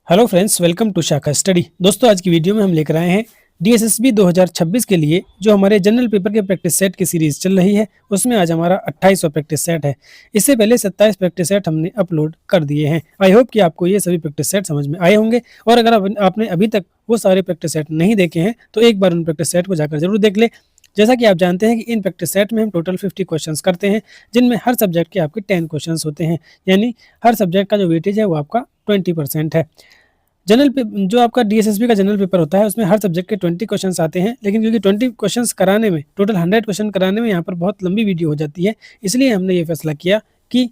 Hello friends, welcome to शाखा study. दोस्तों, आज की वीडियो में हम लेकर आए हैं डीएसएसबी 2026 के लिए जो हमारे जनरल पेपर के प्रैक्टिस सेट की सीरीज चल रही है। उसमें आज हमारा 28वां प्रैक्टिस सेट है। इससे पहले 27 प्रैक्टिस सेट हमने अपलोड कर दिए हैं। आई होप कि आपको ये सभी प्रैक्टिस सेट समझ में आए होंगे। और अगर आपने अभी तक वो सारे प्रैक्टिस सेट नहीं देखे हैं तो एक बार उन प्रैक्टिस सेट को जाकर जरूर देख ले। जैसा कि आप जानते हैं कि इन प्रैक्टिस सेट में हम टोटल 50 क्वेश्चंस करते हैं, जिनमें हर सब्जेक्ट के आपके 10 क्वेश्चंस होते हैं। यानी हर सब्जेक्ट का जो वेटेज है वो आपका 20% है। जनरल पे जो आपका डीएसएसबी का जनरल पेपर होता है उसमें हर सब्जेक्ट के 20 क्वेश्चंस आते हैं, लेकिन क्योंकि 20 क्वेश्चंस कराने में टोटल 100 क्वेश्चन कराने में यहाँ पर बहुत लंबी वीडियो हो जाती है, इसलिए हमने ये फैसला किया कि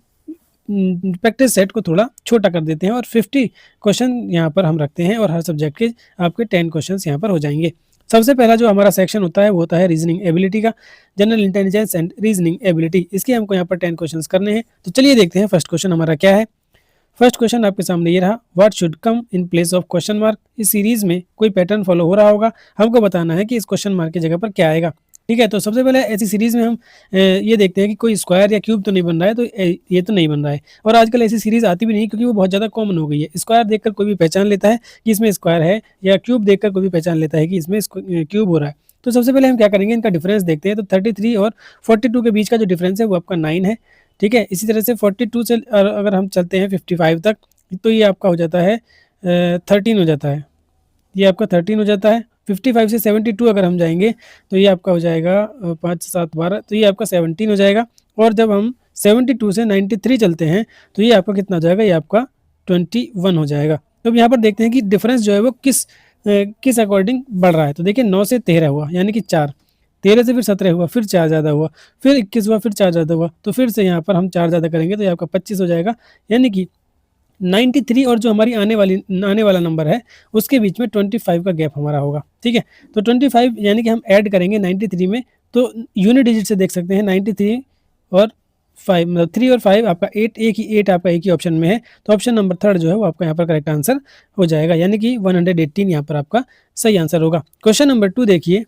प्रैक्टिस सेट को थोड़ा छोटा कर देते हैं और 50 क्वेश्चन यहाँ पर हम रखते हैं और हर सब्जेक्ट के आपके 10 क्वेश्चन यहाँ पर हो जाएंगे। सबसे पहला जो हमारा सेक्शन होता है वो होता है रीजनिंग एबिलिटी का, general intelligence and reasoning ability. इसके हमको यहाँ पर 10 क्वेश्चन करने हैं। तो चलिए देखते हैं फर्स्ट क्वेश्चन हमारा क्या है। फर्स्ट क्वेश्चन आपके सामने ये रहा, what should come in place of question mark. इस सीरीज में कोई पैटर्न फॉलो हो रहा होगा, हमको बताना है कि इस क्वेश्चन मार्क की जगह पर क्या आएगा। ठीक है, तो सबसे पहले ऐसी सीरीज में हम ये देखते हैं कि कोई स्क्वायर या क्यूब तो नहीं बन रहा है। तो ये तो नहीं बन रहा है और आजकल ऐसी सीरीज आती भी नहीं, क्योंकि वो बहुत ज़्यादा कॉमन हो गई है। स्क्वायर देखकर कोई भी पहचान लेता है कि इसमें स्क्वायर है, या क्यूब देखकर कोई भी पहचान लेता है कि इसमें क्यूब हो रहा है। तो सबसे पहले हम क्या करेंगे, इनका डिफरेंस देखते हैं। तो 33 और 42 के बीच का जो डिफरेंस है वो आपका 9 है। ठीक है, इसी तरह से 42 से अगर हम चलते हैं 55 तक, तो ये आपका हो जाता है 13 हो जाता है। ये आपका 13 हो जाता है। 55 से 72 अगर हम जाएंगे तो ये आपका हो जाएगा 5 7 12, तो ये आपका 17 हो जाएगा। और जब हम 72 से 93 चलते हैं तो ये आपका कितना हो जाएगा, ये आपका 21 हो जाएगा। तो अब यहाँ पर देखते हैं कि डिफरेंस जो है वो किस अकॉर्डिंग बढ़ रहा है। तो देखिए 9 से 13 हुआ यानी कि 4, 13 से फिर 17 हुआ, फिर 4 ज़्यादा हुआ, फिर 21 हुआ, फिर 4 ज़्यादा हुआ, तो फिर से यहाँ पर हम 4 ज़्यादा करेंगे तो ये आपका 25 हो जाएगा। यानी कि 93 और जो हमारी आने वाला नंबर है उसके बीच में 25 का गैप हमारा होगा। ठीक है, तो 25 यानी कि हम ऐड करेंगे 93 में, तो यूनिट डिजिट से देख सकते हैं 93 और 5, मतलब 3 और 5 आपका 8, एक ही 8 आपका एक ही ऑप्शन में है। तो ऑप्शन नंबर 3 जो है वो आपका यहाँ पर करेक्ट आंसर हो जाएगा, यानी कि 118 यहाँ पर आपका सही आंसर होगा। क्वेश्चन नंबर 2 देखिए,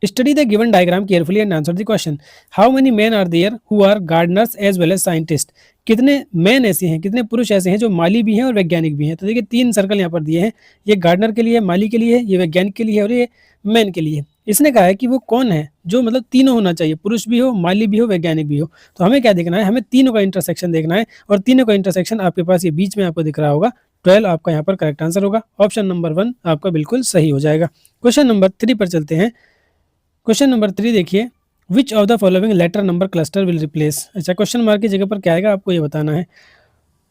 study the given diagram carefully and answer the question. How many man are there who are gardeners as well as scientist. कितने मैन ऐसे हैं, कितने पुरुष ऐसे हैं जो माली भी हैं और वैज्ञानिक भी हैं। तो देखिए 3 सर्कल यहाँ पर दिए हैं, ये गार्डनर के लिए, माली के लिए, ये वैज्ञानिक के लिए और ये मैन के लिए। इसने कहा है कि वो कौन है जो मतलब तीनों होना चाहिए, पुरुष भी हो, माली भी हो, वैज्ञानिक भी हो। तो हमें क्या देखना है, हमें तीनों का इंटरसेक्शन देखना है। और तीनों का इंटरसेक्शन आपके पास ये बीच में आपको दिख रहा होगा, 12 आपका यहाँ पर करेक्ट आंसर होगा। ऑप्शन नंबर 1 आपका बिल्कुल सही हो जाएगा। क्वेश्चन नंबर 3 पर चलते हैं। क्वेश्चन नंबर 3 देखिए, which of the following letter number cluster will replace. अच्छा, क्वेश्चन मार्क की जगह पर क्या आएगा आपको ये बताना है।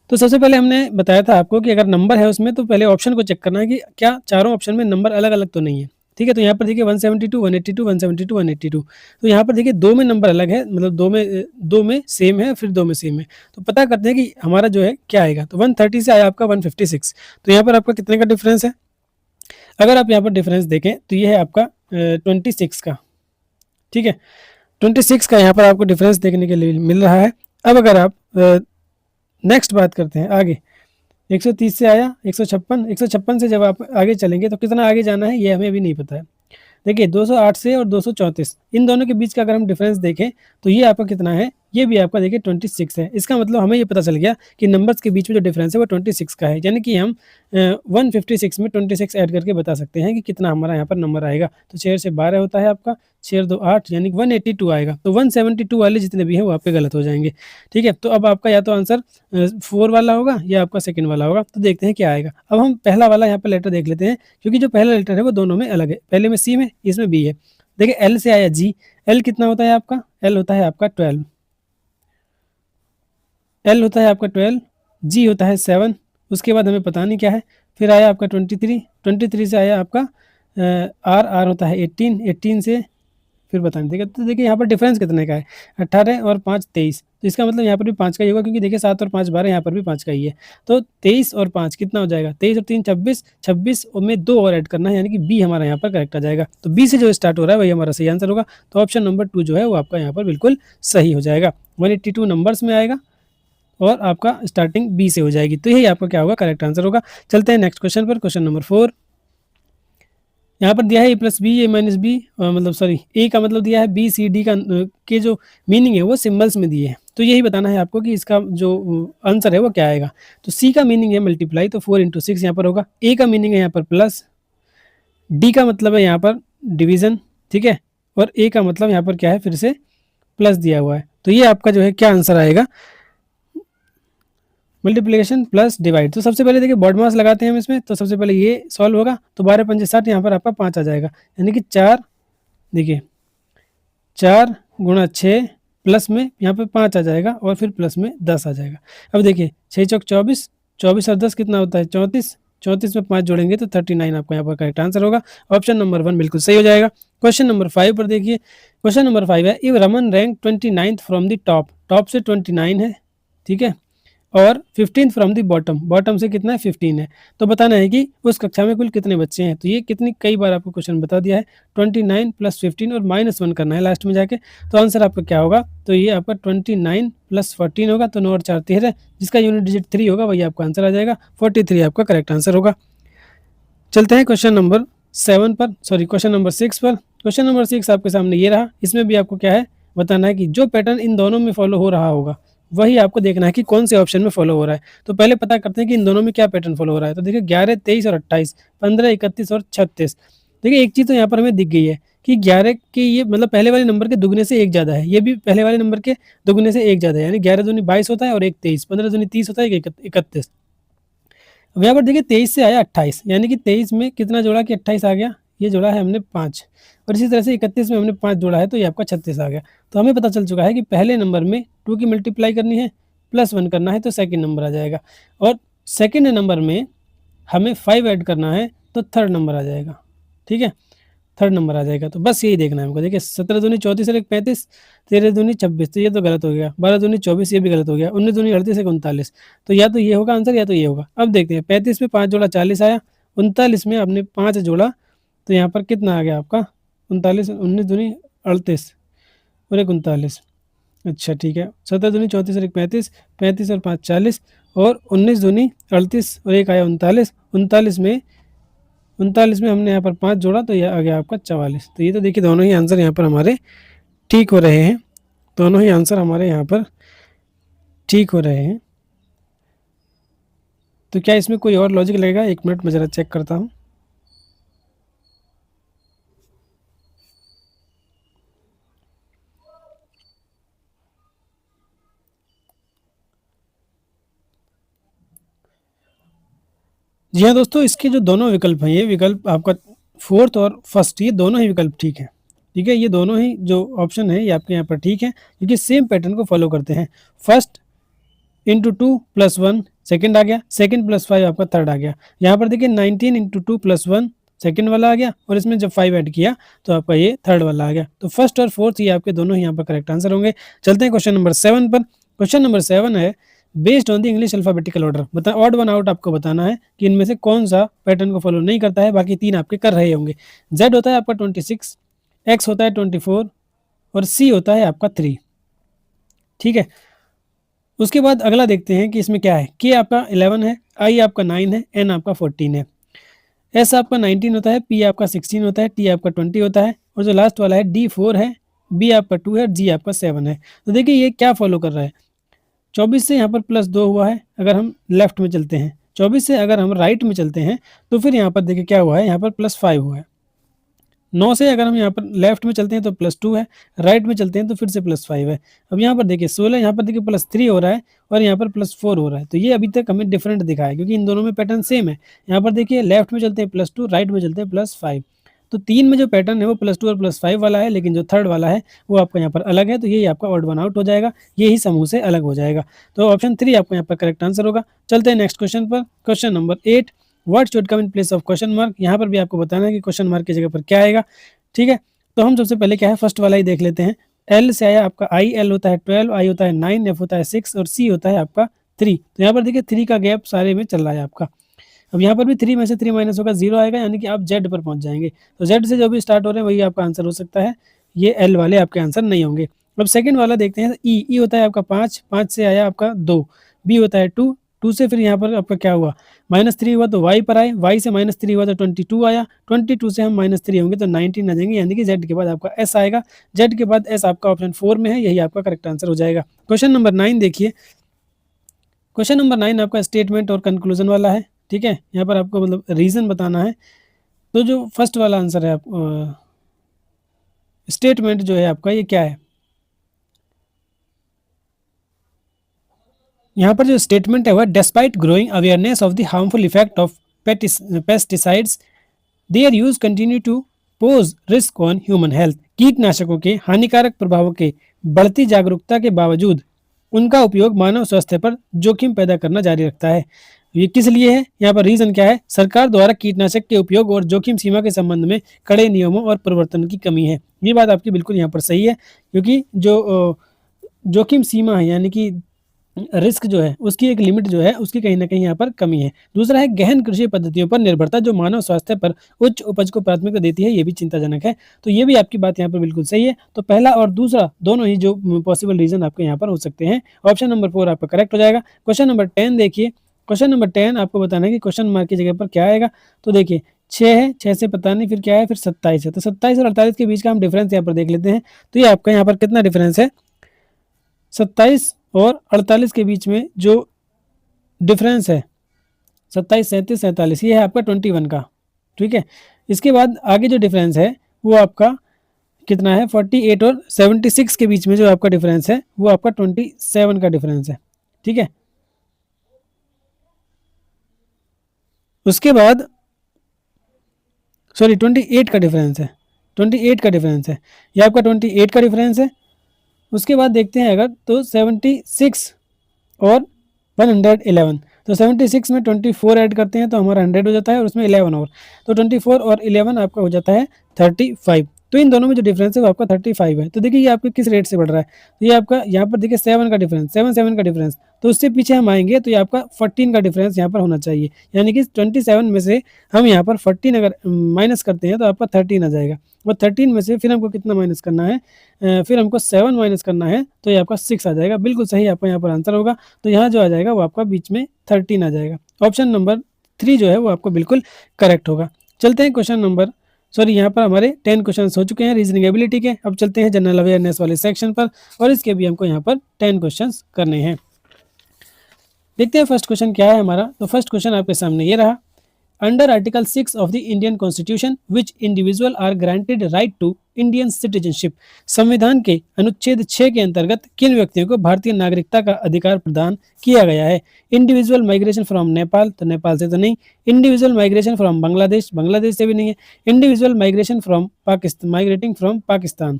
तो सबसे पहले हमने बताया था आपको कि अगर नंबर है उसमें तो पहले ऑप्शन को चेक करना है कि क्या चारों ऑप्शन में नंबर अलग अलग तो नहीं है। ठीक है, तो यहाँ पर देखिए 172, 182, 172, 182। तो यहाँ पर देखिए 2 में नंबर अलग है, मतलब 2 में सेम है, फिर 2 में सेम है। तो पता करते हैं कि हमारा जो है क्या आएगा। तो 130 से आया आपका 156। तो यहाँ पर आपका कितने का डिफरेंस है। अगर आप यहाँ पर डिफरेंस देखें तो ये है आपका 26 का। ठीक है, 26 का यहाँ पर आपको डिफरेंस देखने के लिए मिल रहा है। अब अगर आप नेक्स्ट बात करते हैं आगे, 130 से आया 156, 156 से जब आप आगे चलेंगे तो कितना आगे जाना है ये हमें अभी नहीं पता है। देखिए 208 से और 234, इन दोनों के बीच का अगर हम डिफरेंस देखें तो ये आपका कितना है, ये भी आपका देखिए 26 है। इसका मतलब हमें ये पता चल गया कि नंबर्स के बीच में जो डिफरेंस है वो 26 का है। यानी कि हम 156 में 26 ऐड करके बता सकते हैं कि कितना हमारा यहाँ पर नंबर आएगा। तो 6 से 12 होता है आपका, 6 2 8, यानी कि 182 आएगा। तो 172 वाले जितने भी हैं वो आपके गलत हो जाएंगे। ठीक है, तो अब आपका या तो आंसर 4 वाला होगा या आपका सेकंड वाला होगा। तो देखते हैं क्या आएगा। अब हम पहला वाला यहाँ पर लेटर देख लेते हैं, क्योंकि जो पहला लेटर है वो दोनों में अलग है। पहले में सी में, इसमें बी है। देखिए एल से आया जी, एल कितना होता है आपका, एल होता है आपका 12, एल होता है आपका 12, जी होता है 7, उसके बाद हमें पता नहीं क्या है। फिर आया आपका 23, 23 से आया आपका आर, आर होता है 18, 18 से फिर बताएं। देखिए तो देखिए यहाँ पर डिफरेंस कितने का है, 18 और 5 23। तो इसका मतलब यहाँ पर भी 5 का ही होगा, क्योंकि देखिए 7 और 5 12, यहाँ पर भी 5 का ही है। तो 23 और 5 कितना हो जाएगा, 23 और 3 26, 26 और में 2 और ऐड करना है, यानी कि बी हमारा यहाँ पर करेक्ट आ जाएगा। तो बी से जो स्टार्ट हो रहा है वही हमारा सही आंसर होगा। तो ऑप्शन नंबर 2 जो है वो आपका यहाँ पर बिल्कुल सही हो जाएगा। 182 नंबर्स में आएगा और आपका स्टार्टिंग बी से हो जाएगी। तो यही आपका क्या होगा, करेक्ट आंसर होगा। चलते हैं नेक्स्ट क्वेश्चन पर। क्वेश्चन नंबर 4 यहाँ पर दिया है a+b, a-b, मतलब सॉरी ए का मतलब दिया है, बी सी डी का के जो मीनिंग है वो सिंबल्स में दिए हैं। तो यही बताना है आपको कि इसका जो आंसर है वो क्या आएगा। तो सी का मीनिंग है मल्टीप्लाई, तो 4 इंटू 6 यहाँ पर होगा। ए का मीनिंग है यहाँ पर प्लस, डी का मतलब है यहाँ पर डिवीजन, ठीक है, और ए का मतलब यहाँ पर क्या है, फिर से प्लस दिया हुआ है। तो ये आपका जो है क्या आंसर आएगा, मल्टीप्लिकेशन प्लस डिवाइड। तो सबसे पहले देखिए बॉड मास लगाते हैं हम इसमें, तो सबसे पहले ये सॉल्व होगा, तो 12 पंजे 60, यहाँ पर आपका 5 आ जाएगा, यानी कि 4, देखिए 4 गुणा 6 प्लस में यहाँ पे 5 आ जाएगा और फिर प्लस में 10 आ जाएगा। अब देखिए 6 चौक 24, 24 और 10 कितना होता है 34, 34 में 5 जोड़ेंगे तो 39 आपका यहाँ पर करेक्ट आंसर होगा। ऑप्शन नंबर 1 बिल्कुल सही हो जाएगा। क्वेश्चन नंबर 5 पर देखिए, क्वेश्चन नंबर 5 है, if Raman rank 29th from the top, top से 29 है, ठीक है, और 15th from the bottom, bottom से कितना है 15 है, तो बताना है कि उस कक्षा में कुल कितने बच्चे हैं। तो ये कितनी, कई बार आपको क्वेश्चन बता दिया है, 29 प्लस 15 और -1 करना है लास्ट में जाके। तो आंसर आपका क्या होगा, तो ये आपका 29 प्लस 14 होगा, तो 9 और 4 13, जिसका यूनिट डिजिट 3 होगा वही आपका आंसर आ जाएगा, 43 आपका करेक्ट आंसर होगा। चलते हैं क्वेश्चन नंबर 7 पर, सॉरी क्वेश्चन नंबर 6 पर। क्वेश्चन नंबर 6 आपके सामने ये रहा, इसमें भी आपको क्या है बताना है कि जो पैटर्न इन दोनों में फॉलो हो रहा होगा वही आपको देखना है कि कौन से ऑप्शन में फॉलो हो रहा है। तो पहले पता करते हैं कि इन दोनों में क्या पैटर्न फॉलो हो रहा है। तो देखिए 11, 23 और 28, 15, 31 और 36। देखिए एक चीज़ तो यहाँ पर हमें दिख गई है कि 11 के ये मतलब पहले वाले नंबर के दुगने से एक ज़्यादा है, ये भी पहले वाले नंबर के दुगने से एक ज़्यादा है, यानी 11 दूनी 22 होता है और एक 23, 15 दूनी 30 होता है, एक 31। अब यहाँ पर देखिए 23 से आया 28, यानी कि 23 में कितना जोड़ा कि 28 आ गया, ये जोड़ा है हमने 5, और इसी तरह से 31 में हमने 5 जोड़ा है तो ये आपका 36 आ गया। तो हमें पता चल चुका है कि पहले नंबर में 2 की मल्टीप्लाई करनी है, +1 करना है, तो सेकंड नंबर आ जाएगा, और सेकंड नंबर में हमें 5 ऐड करना है तो थर्ड नंबर आ जाएगा, ठीक है, थर्ड नंबर आ जाएगा। तो बस यही देखना है हमको। देखिए 17 दूनी 34 और 1 35, 13 दूनी 26, तो ये तो गलत हो गया, 12 दूनी 24, ये भी गलत हो गया, 19 दूनी 38, 1 39, तो या तो ये होगा आंसर या तो ये होगा। अब देखते हैं 35 में 5 जोड़ा 40 आया, 39 में आपने 5 जोड़ा तो यहाँ पर कितना आ गया आपका 39, 19 दूनी 38 और 1 39, अच्छा ठीक है, 17 दूनी 34 और 1 35, 35 और 5 40, और 19 दूनी 38 और 1 आया 39, 39 में हमने यहाँ पर 5 जोड़ा तो यह आ गया आपका 44। तो ये तो देखिए दोनों ही आंसर यहाँ पर हमारे ठीक हो रहे हैं, दोनों ही आंसर हमारे यहाँ पर ठीक हो रहे हैं। तो क्या इसमें कोई और लॉजिक लगेगा, 1 मिनट में ज़रा चेक करता हूँ। जी हाँ दोस्तों, इसके जो दोनों विकल्प हैं, ये विकल्प आपका 4th और 1st, ये दोनों ही विकल्प ठीक है, ठीक है, ये दोनों ही जो ऑप्शन है ये आपके यहाँ पर ठीक है, क्योंकि सेम पैटर्न को फॉलो करते हैं। 1 इंटू 2 प्लस 1 सेकेंड आ गया, 2 प्लस 5 आपका थर्ड आ गया। यहाँ पर देखिए 19 इंटू 2 प्लस 1 सेकेंड वाला आ गया, और इसमें जब 5 ऐड किया तो आपका ये थर्ड वाला आ गया। तो 1st और 4th ये आपके दोनों ही यहाँ पर करेक्ट आंसर होंगे। चलते हैं क्वेश्चन नंबर 7 पर। क्वेश्चन नंबर 7 है, based on the English alphabetical order, बता ऑड वन आउट आपको बताना है कि इनमें से कौन सा पैटर्न को फॉलो नहीं करता है, बाकी 3 आपके कर रहे होंगे। Z होता है आपका 26, X होता है 24 और C होता है आपका 3, ठीक है। उसके बाद अगला देखते हैं कि इसमें क्या है। K आपका 11 है, I आपका 9 है, N आपका 14 है, S आपका 19 होता है, P आपका 16 होता है, T आपका 20 होता है, और जो लास्ट वाला है D 4 है, B आपका 2 है, G आपका 7 है। तो देखिए ये क्या फॉलो कर रहा है, 24 से यहाँ पर +2 हुआ है, अगर हम लेफ्ट में चलते हैं, 24 से अगर हम राइट में चलते हैं तो फिर यहाँ पर देखिए क्या हुआ है, यहाँ पर +5 हुआ है। 9 से अगर हम यहाँ पर लेफ्ट में चलते हैं तो +2 है, राइट में चलते हैं तो फिर से +5 है। अब यहाँ पर देखिए 16, यहाँ पर देखिए +3 हो रहा है, और यहाँ पर +4 हो रहा है। तो ये अभी तक हमें डिफरेंट दिखा है, क्योंकि इन दोनों में पैटर्न सेम है। यहाँ पर देखिए लेफ्ट में चलते हैं +2, राइट में चलते हैं +5। तो 3 में जो पैटर्न है वो +2 और +5 वाला है, लेकिन जो थर्ड वाला है वो आपका यहाँ पर अलग है, तो यही आपका ऑड वन आउट हो जाएगा, यही समूह से अलग हो जाएगा। तो ऑप्शन 3 आपका यहाँ पर करेक्ट आंसर होगा। चलते हैं नेक्स्ट क्वेश्चन पर। Question number 8, what should come in place of question mark. यहाँ पर भी आपको बताना है कि क्वेश्चन मार्क की जगह पर क्या आएगा, ठीक है। तो हम सबसे पहले क्या है, फर्स्ट वाला ही देख लेते हैं। एल से आया आपका आई, एल होता है 12, आई होता है 9, एफ होता है 6 और सी होता है आपका 3। तो यहाँ पर देखिए 3 का गैप सारे में चल रहा है आपका। अब यहाँ पर भी 3 में से 3 माइनस होगा, 0 आएगा, यानी कि आप जेड पर पहुंच जाएंगे। तो जेड से जो भी स्टार्ट हो रहे हैं वही आपका आंसर हो सकता है, ये एल वाले आपके आंसर नहीं होंगे। अब सेकंड वाला देखते हैं। ई होता है आपका 5, 5 से आया आपका 2, बी होता है 2, 2 से फिर यहाँ पर आपका क्या हुआ, -3 हुआ तो y पर आए, y से -3 हुआ तो 22 आया, 22 से हम -3 होंगे तो 19 आ जाएंगे, यानी कि z के बाद आपका s आएगा। z के बाद s आपका ऑप्शन 4 में है, यही आपका करेक्ट आंसर हो जाएगा। क्वेश्चन नंबर 9 देखिए। क्वेश्चन नंबर 9 आपका स्टेटमेंट और कंक्लूजन वाला है, ठीक है। यहाँ पर आपको मतलब रीजन बताना है। तो जो फर्स्ट वाला आंसर है आप स्टेटमेंट जो है आपका, ये क्या है? यहाँ पर जो स्टेटमेंट है वह despite growing awareness of the harmful effect of pesticides their use continue to pose risk on human health. कीटनाशकों के हानिकारक प्रभावों के बढ़ती जागरूकता के बावजूद उनका उपयोग मानव स्वास्थ्य पर जोखिम पैदा करना जारी रखता है। ये किस लिए है? यहाँ पर रीजन क्या है? सरकार द्वारा कीटनाशक के उपयोग और जोखिम सीमा के संबंध में कड़े नियमों और परिवर्तन की कमी है। ये बात आपकी बिल्कुल यहाँ पर सही है, क्योंकि जो जोखिम सीमा है यानी कि रिस्क जो है उसकी एक लिमिट जो है उसकी कहीं ना कहीं यहाँ पर कमी है। दूसरा है गहन कृषि पद्धतियों पर निर्भरता जो मानव स्वास्थ्य पर उच्च उपज को प्राथमिकता देती है, ये भी चिंताजनक है। तो ये भी आपकी बात यहाँ पर बिल्कुल सही है। तो पहला और दूसरा दोनों ही जो पॉसिबल रीजन आपके यहाँ पर हो सकते हैं। ऑप्शन नंबर 4 आपका करेक्ट हो जाएगा। क्वेश्चन नंबर 10 देखिए। क्वेश्चन नंबर 10 आपको बताना है कि क्वेश्चन मार्क की जगह पर क्या आएगा। तो देखिए 6 है, 6 से पता नहीं फिर क्या है, फिर 27 है। तो 27 और 48 के बीच का हम डिफरेंस यहाँ पर देख लेते हैं। तो ये आपका यहाँ पर कितना डिफरेंस है? 27 और 48 के बीच में जो डिफरेंस है 27, 37, 47, ये है आपका 21 का, ठीक है। इसके बाद आगे जो डिफरेंस है वो आपका कितना है? 48 और 76 के बीच में जो आपका डिफरेंस है वो आपका 27 का डिफरेंस है, ठीक है। उसके बाद सॉरी 28 का डिफरेंस है, 28 का डिफरेंस है, ये आपका 28 का डिफरेंस है। उसके बाद देखते हैं अगर तो 76 और 111, तो 76 में 24 ऐड करते हैं तो हमारा 100 हो जाता है और उसमें 11 और, तो 24 और 11 आपका हो जाता है 35। तो इन दोनों में जो डिफरेंस है वो आपका 35 है। तो देखिए ये आपके किस रेट से बढ़ रहा है। तो ये आपका यहाँ पर देखिए 7 का डिफरेंस, 7 का डिफरेंस, तो उससे पीछे हम आएंगे तो ये आपका 14 का डिफरेंस यहाँ पर होना चाहिए। यानी कि 27 में से हम यहाँ पर 14 अगर माइनस करते हैं तो आपका 13 आ जाएगा। और 13 में से फिर हमको कितना माइनस करना है? फिर हमको 7 माइनस करना है तो ये आपका 6 आ जाएगा। बिल्कुल सही आपका यहाँ पर आंसर होगा। तो यहाँ जो आ जाएगा वो आपका बीच में 13 आ जाएगा। ऑप्शन नंबर 3 जो है वो आपको बिल्कुल करेक्ट होगा। चलते हैं क्वेश्चन नंबर यहाँ पर हमारे 10 क्वेश्चन हो चुके हैं रीजनिंग एबिलिटी के। अब चलते हैं जनरल अवेयरनेस वाले सेक्शन पर और इसके भी हमको यहाँ पर 10 क्वेश्चन करने हैं। देखते हैं फर्स्ट क्वेश्चन क्या है हमारा। तो फर्स्ट क्वेश्चन आपके सामने ये रहा। Under article 6 of the Indian constitution which individual are granted right to Indian citizenship. संविधान के अनुच्छेद 6 के अंतर्गत किन व्यक्तियों को भारतीय नागरिकता का अधिकार प्रदान किया गया है? इंडिविजुअल माइग्रेशन फ्रॉम नेपाल, तो नेपाल से तो नहीं। Individual migration from Bangladesh, Bangladesh से भी नहीं है। Individual migration from Pakistan, migrating from Pakistan,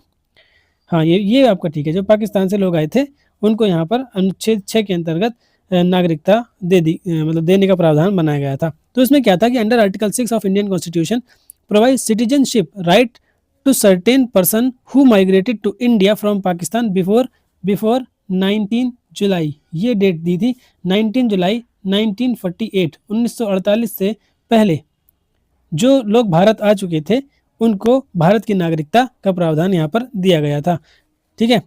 हाँ ये आपका ठीक है। जो पाकिस्तान से लोग आए थे उनको यहाँ पर अनुच्छेद 6 के अंतर्गत नागरिकता मतलब देने का प्रावधान बनाया गया था। तो इसमें क्या था कि under article 6 of Indian constitution provide citizenship right to certain person who migrated to India from Pakistan before 19 July, ये डेट दी थी 19 जुलाई 1948, 1948 से पहले जो लोग भारत आ चुके थे उनको भारत की नागरिकता का प्रावधान यहाँ पर दिया गया था, ठीक है।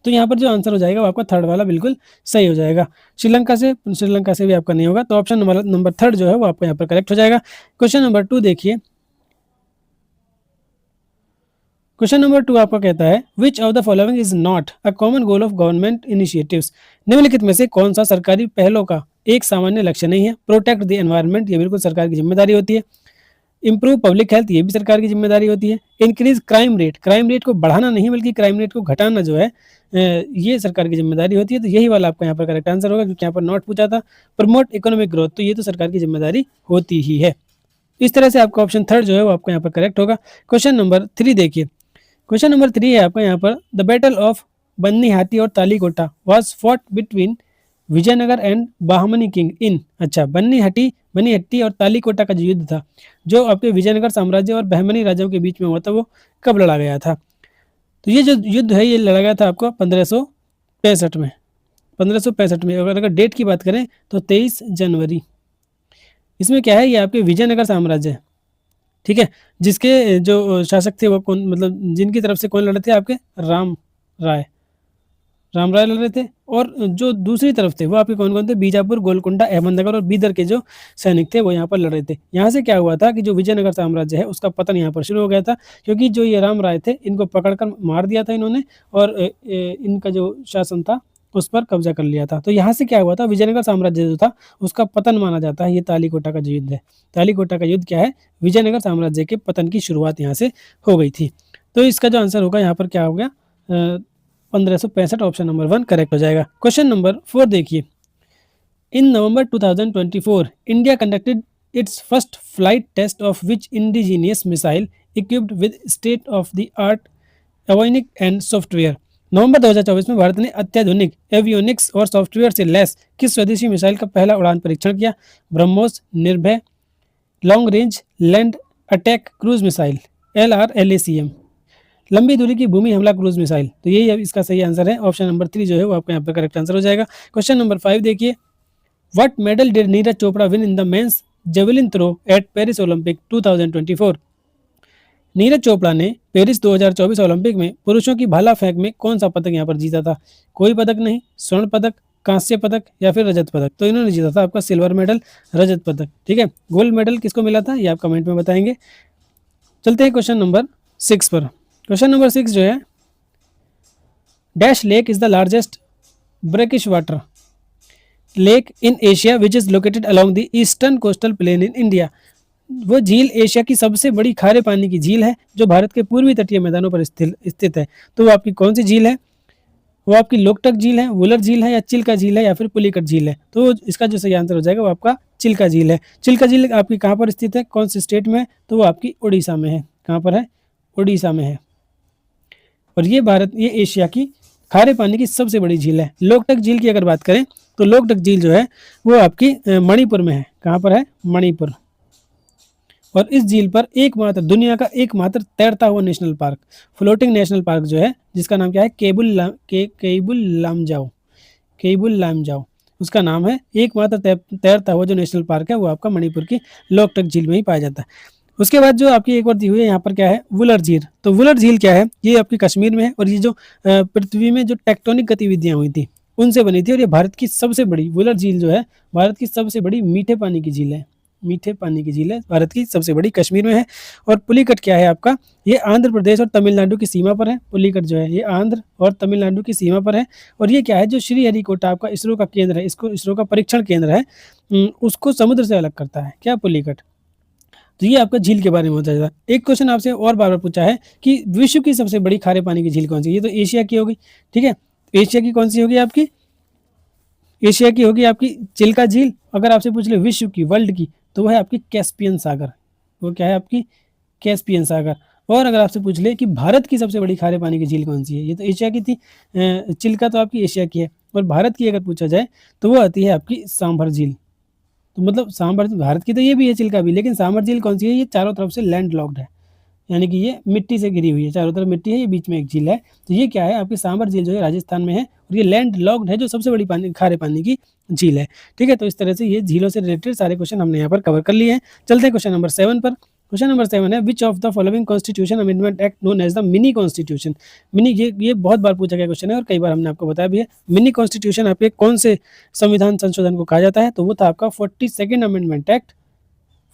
तो यहाँ पर जो आंसर हो जाएगा वो आपका थर्ड वाला बिल्कुल सही हो जाएगा। श्रीलंका से भी आपका नहीं होगा। तो ऑप्शन नंबर थर्ड जो है वो आपका यहाँ पर करेक्ट हो जाएगा। क्वेश्चन नंबर 2 देखिए। क्वेश्चन नंबर 2 आपका कहता है which of the following is not a common goal of government initiatives. निम्नलिखित में से कौन सा सरकारी पहलों का एक सामान्य लक्ष्य नहीं है? प्रोटेक्ट द एनवायरनमेंट, ये बिल्कुल सरकार की जिम्मेदारी होती है। इंप्रूव पब्लिक हेल्थ, ये भी सरकार की जिम्मेदारी होती है। Increase crime rate, crime rate को बढ़ाना नहीं बल्कि क्राइम रेट को घटाना जो है ये सरकार की जिम्मेदारी होती है। तो यही वाला आपका यहाँ पर करेक्ट आंसर होगा क्योंकि यहाँ पर नॉट पूछा था। प्रमोट इकोनॉमिक ग्रोथ, तो ये तो सरकार की जिम्मेदारी होती ही है। इस तरह से आपका ऑप्शन थर्ड जो है वो आपका यहाँ पर करेक्ट होगा। क्वेश्चन नंबर 3 देखिए। क्वेश्चन नंबर 3 है आपका यहाँ पर the battle of Bannihatti और Talikota was fought between Vijayanagar and Bahmani kingdom. अच्छा, बन्नी हट्टी और तालीकोटा का जो युद्ध था जो आपके विजयनगर साम्राज्य और बहमनी राजाओं के बीच में हुआ था वो कब लड़ा गया था? तो ये जो युद्ध है ये लड़ा गया था आपको 1565 में। 1565 में अगर डेट की बात करें तो 23 जनवरी। इसमें क्या है, ये आपके विजयनगर साम्राज्य, ठीक है, जिसके जो शासक थे वो कौन, मतलब जिनकी तरफ से कौन लड़े थे? आपके राम राय, राम राय लड़ रहे थे, और जो दूसरी तरफ थे वो आपके कौन कौन थे, बीजापुर, गोलकुंडा, अहमदनगर और बीदर के जो सैनिक थे वो यहाँ पर लड़ रहे थे। यहाँ से क्या हुआ था कि जो विजयनगर साम्राज्य है उसका पतन यहाँ पर शुरू हो गया था, क्योंकि जो ये राम राय थे इनको पकड़कर मार दिया था इन्होंने, और इनका जो शासन था उस पर कब्जा कर लिया था। तो यहाँ से क्या हुआ था, विजयनगर साम्राज्य जो था उसका पतन माना जाता है। ये तालीकोटा का जो युद्ध है, तालीकोटा का युद्ध क्या है, विजयनगर साम्राज्य के पतन की शुरुआत यहाँ से हो गई थी। तो इसका जो आंसर होगा यहाँ पर क्या हो गया, 1565, ऑप्शन नंबर 1 करेक्ट हो जाएगा। क्वेश्चन नंबर 4 देखिए, in November 2024 India conducted its first flight test of which indigenous missile equipped with state of the art avionic and software. November 2024 में भारत ने अत्याधुनिक एवियोनिक्स और सॉफ्टवेयर से लैस किस स्वदेशी मिसाइल का पहला उड़ान परीक्षण किया? ब्रह्मोस, निर्भय, long range land attack cruise missile, LRLACM, लंबी दूरी की भूमि हमला क्रूज मिसाइल। तो यही इसका सही आंसर है, ऑप्शन नंबर 3 जो है वो आपका यहाँ पर करेक्ट आंसर हो जाएगा। क्वेश्चन नंबर 5 देखिए, what medal did Neeraj Chopra win in the men's javelin throw at Paris Olympic 2024? Neeraj Chopra ने पेरिस 2024 ओलंपिक में पुरुषों की भाला फेंक में कौन सा पदक यहाँ पर जीता था? कोई पदक नहीं, स्वर्ण पदक, कांस्य पदक या फिर रजत पदक। तो इन्होंने जीता था आपका सिल्वर मेडल, रजत पदक। ठीक है, गोल्ड मेडल किसको मिला था ये आप कमेंट में बताएंगे। चलते हैं क्वेश्चन नंबर 6 पर। क्वेश्चन नंबर 6 जो है, dash lake is the largest brackish water lake in Asia which is located along the eastern coastal plain in India. वो झील एशिया की सबसे बड़ी खारे पानी की झील है जो भारत के पूर्वी तटीय मैदानों पर स्थित है। तो वो आपकी कौन सी झील है? वो आपकी लोकटक झील है, वुलर झील है, या चिल्का झील है, या फिर पुलिकट झील है। तो इसका जो सही आंसर हो जाएगा वो आपका चिल्का झील है। चिल्का झील आपकी कहाँ पर स्थित है, कौन से स्टेट में? तो वो आपकी उड़ीसा में है। कहाँ पर है? उड़ीसा में है। और ये एशिया की खारे पानी की सबसे बड़ी झील है। लोकटक झील की अगर बात करें तो लोकटक झील जो है वो आपकी मणिपुर में है। कहाँ पर है? मणिपुर। और इस झील पर एकमात्र दुनिया का एकमात्र तैरता हुआ national park, floating national park जो है, जिसका नाम क्या है, केबुल लामजाओ उसका नाम है। एकमात्र तैरता हुआ जो नेशनल पार्क है वो आपका मणिपुर की लोकटक झील में ही पाया जाता है। उसके बाद जो आपकी एक और दी हुई है यहाँ पर क्या है, वुलर झील। तो वुलर झील क्या है, ये आपकी कश्मीर में है, और ये जो पृथ्वी में जो टेक्टोनिक गतिविधियां हुई थी उनसे बनी थी। और ये भारत की सबसे बड़ी वुलर झील जो है, भारत की सबसे बड़ी मीठे पानी की झील है। मीठे पानी की झील है, भारत की सबसे बड़ी, कश्मीर में है। और पुलिकट क्या है आपका, ये आंध्र प्रदेश और तमिलनाडु की सीमा पर है। पुलिकट जो है ये आंध्र और तमिलनाडु की सीमा पर है। और ये क्या है, जो श्रीहरिकोटा आपका इसरो का केंद्र है, इसको इसरो का परीक्षण केंद्र है, उसको समुद्र से अलग करता है। क्या? पुलिकट। तो ये आपका झील के बारे में होता है। एक क्वेश्चन आपसे और बार बार पूछा है कि विश्व की सबसे बड़ी खारे पानी की झील कौन सी? ये तो एशिया की होगी। ठीक है, एशिया की कौन सी होगी आपकी? एशिया की होगी आपकी चिल्का झील। अगर आपसे पूछ ले विश्व की, वर्ल्ड की, तो वह है आपकी कैस्पियन सागर। वो क्या है आपकी? कैस्पियन सागर। और अगर आपसे पूछ ले कि भारत की सबसे बड़ी खारे पानी की झील कौन सी है, ये तो एशिया की थी, चिल्का तो आपकी एशिया की है। और भारत की अगर पूछा जाए तो वो आती है आपकी सांभर झील। तो मतलब सांभर, भारत की तो ये भी है चिल्का भी, लेकिन सांभर झील कौन सी है, ये चारों तरफ से लैंड लॉक्ड है, यानी कि ये मिट्टी से घिरी हुई है, चारों तरफ मिट्टी है, ये बीच में एक झील है। तो ये क्या है आपकी सांभर झील जो है राजस्थान में है, और ये लैंड लॉक्ड है, जो सबसे बड़ी पानी खारे पानी की झील है। ठीक है, तो इस तरह से ये झीलों से रिलेटेड सारे क्वेश्चन हमने यहाँ पर कवर कर लिए हैं। चलते हैं क्वेश्चन नंबर 7 पर। क्वेश्चन नंबर 7 है, which of the following constitution amendment act known as the mini constitution. Mini, ये बहुत बार पूछा गया क्वेश्चन है और कई बार हमने आपको बताया भी है। मिनी कॉन्स्टिट्यूशन आपके कौन से संविधान संशोधन को कहा जाता है? तो वो था आपका 42nd amendment act.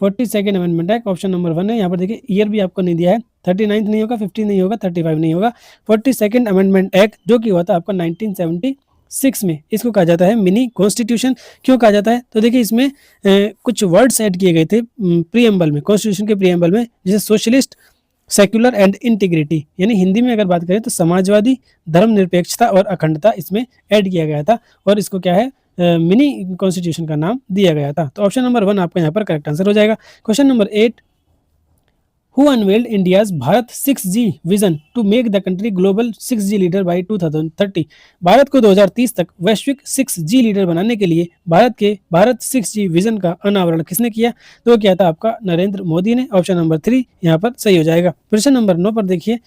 42nd amendment act, option number 1 है। यहाँ पर देखिए ईयर भी आपको नहीं दिया है, 39 नहीं होगा, 50 नहीं होगा, 35 नहीं होगा। 42nd अमेंडमेंट एक्ट जो कि हुआ था आपका 1976 में, इसको कहा जाता है मिनी कॉन्स्टिट्यूशन। क्यों कहा जाता है? तो देखिए इसमें कुछ वर्ड्स ऐड किए गए थे प्रीएम्बल में, कॉन्स्टिट्यूशन के प्रीएम्बल में, जैसे सोशलिस्ट, सेक्युलर एंड इंटीग्रिटी, यानी हिंदी में अगर बात करें तो समाजवादी, धर्मनिरपेक्षता और अखंडता इसमें ऐड किया गया था, और इसको क्या है, मिनी कॉन्स्टिट्यूशन का नाम दिया गया था। तो ऑप्शन नंबर 1 आपका यहाँ पर करेक्ट आंसर हो जाएगा। Question number 8, who unveiled India's Bharat 6G vision to make the country global 6G leader by 2030। Bharat को 2030 तक वैश्विक 6G लीडर बनाने के लिए भारत 6G विजन का अनावरण किसने किया? तो क्या था आपका नरेंद्र मोदी ने। ऑप्शन नंबर 3 यहाँ पर सही हो जाएगा। प्रश्न नंबर 9 पर देखिए,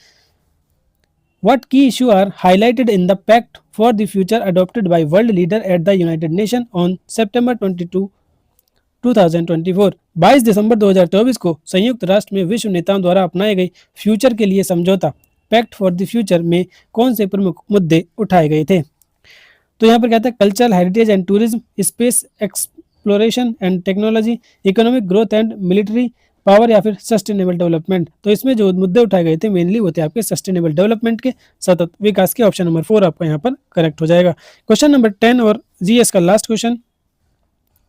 What key issues are highlighted in the Pact for the Future adopted by world leader at the United Nations on September 22, 2024? 22 दिसंबर 2024 को संयुक्त राष्ट्र में विश्व नेताओं द्वारा अपनाए गए फ्यूचर के लिए समझौता पैक्ट फॉर द फ्यूचर में कौन से प्रमुख मुद्दे उठाए गए थे? तो यहाँ पर कहता है cultural heritage and tourism, space exploration and technology, economic growth and military power या फिर सस्टेनेबल डेवलपमेंट। तो इसमें जो मुद्दे उठाए गए थे मेनली वो थे आपके सस्टेनेबल डेवलपमेंट के, सतत विकास के। ऑप्शन नंबर 4 आपका यहाँ पर करेक्ट हो जाएगा। क्वेश्चन नंबर 10 और जीएस का last question,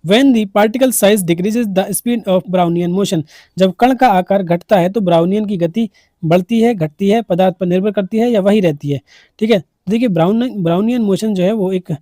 When the particle size decreases the speed of Brownian motion, जब कण का आकार घटता है तो ब्राउनियन की गति बढ़ती है, घटती है, पदार्थ पर निर्भर करती है या वही रहती है। ठीक है, देखिए ब्राउनियन मोशन जो है वो एक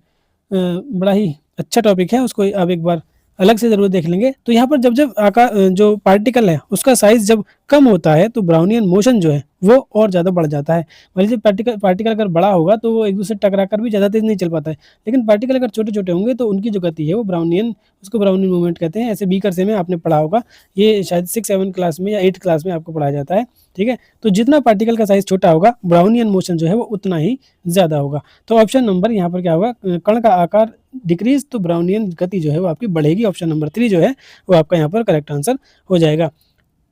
बड़ा ही अच्छा टॉपिक है, उसको आप एक बार अलग से जरूर देख लेंगे। तो यहाँ पर जब जब आकार जो पार्टिकल है उसका साइज जब कम होता है तो ब्राउनियन मोशन जो है वो और ज़्यादा बढ़ जाता है। मान लीजिए पार्टिकल अगर बड़ा होगा तो वो एक दूसरे से टकरा कर भी ज़्यादा तेज नहीं चल पाता है, लेकिन पार्टिकल अगर छोटे छोटे होंगे तो उनकी जो गति है वो ब्राउनियन, उसको ब्राउनियन मूवमेंट कहते हैं। ऐसे बीकर से में आपने पढ़ा होगा, ये शायद 6-7 क्लास में या 8 क्लास में आपको पढ़ाया जाता है। ठीक है, तो जितना पार्टिकल का साइज छोटा होगा ब्राउनियन मोशन जो है वो उतना ही ज़्यादा होगा। तो ऑप्शन नंबर यहाँ पर क्या होगा, कण का आकार डिक्रीज तो ब्राउनियन गति जो है वो आपकी बढ़ेगी। ऑप्शन नंबर 3 जो है वो आपका यहाँ पर करेक्ट आंसर हो जाएगा।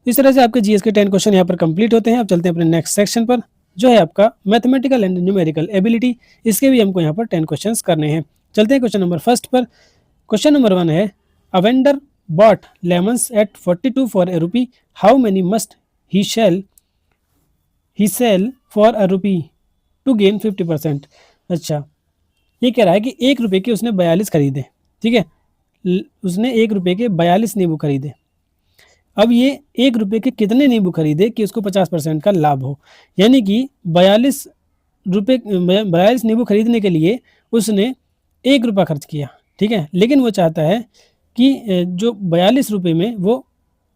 इस तरह से आपके जीएस के 10 क्वेश्चन यहाँ पर कंप्लीट होते हैं। अब चलते हैं अपने नेक्स्ट सेक्शन पर, जो है आपका मैथमेटिकल एंड न्यूमेरिकल एबिलिटी। इसके भी हमको यहाँ पर 10 क्वेश्चन करने हैं। चलते हैं क्वेश्चन नंबर फर्स्ट पर। क्वेश्चन नंबर 1 है, a vendor bought lemons at 42 for a rupee, how many must he sell for a rupee to gain 50%। अच्छा, ये कह रहा है कि 1 रुपये के उसने 42 खरीदे। ठीक है, उसने 1 रुपये के 42 नींबू खरीदे। अब ये 1 रुपये के कितने नींबू खरीदे कि उसको 50% का लाभ हो, यानी कि 42 नींबू खरीदने के लिए उसने 1 रुपया खर्च किया। ठीक है, लेकिन वो चाहता है कि जो 42 रुपये में वो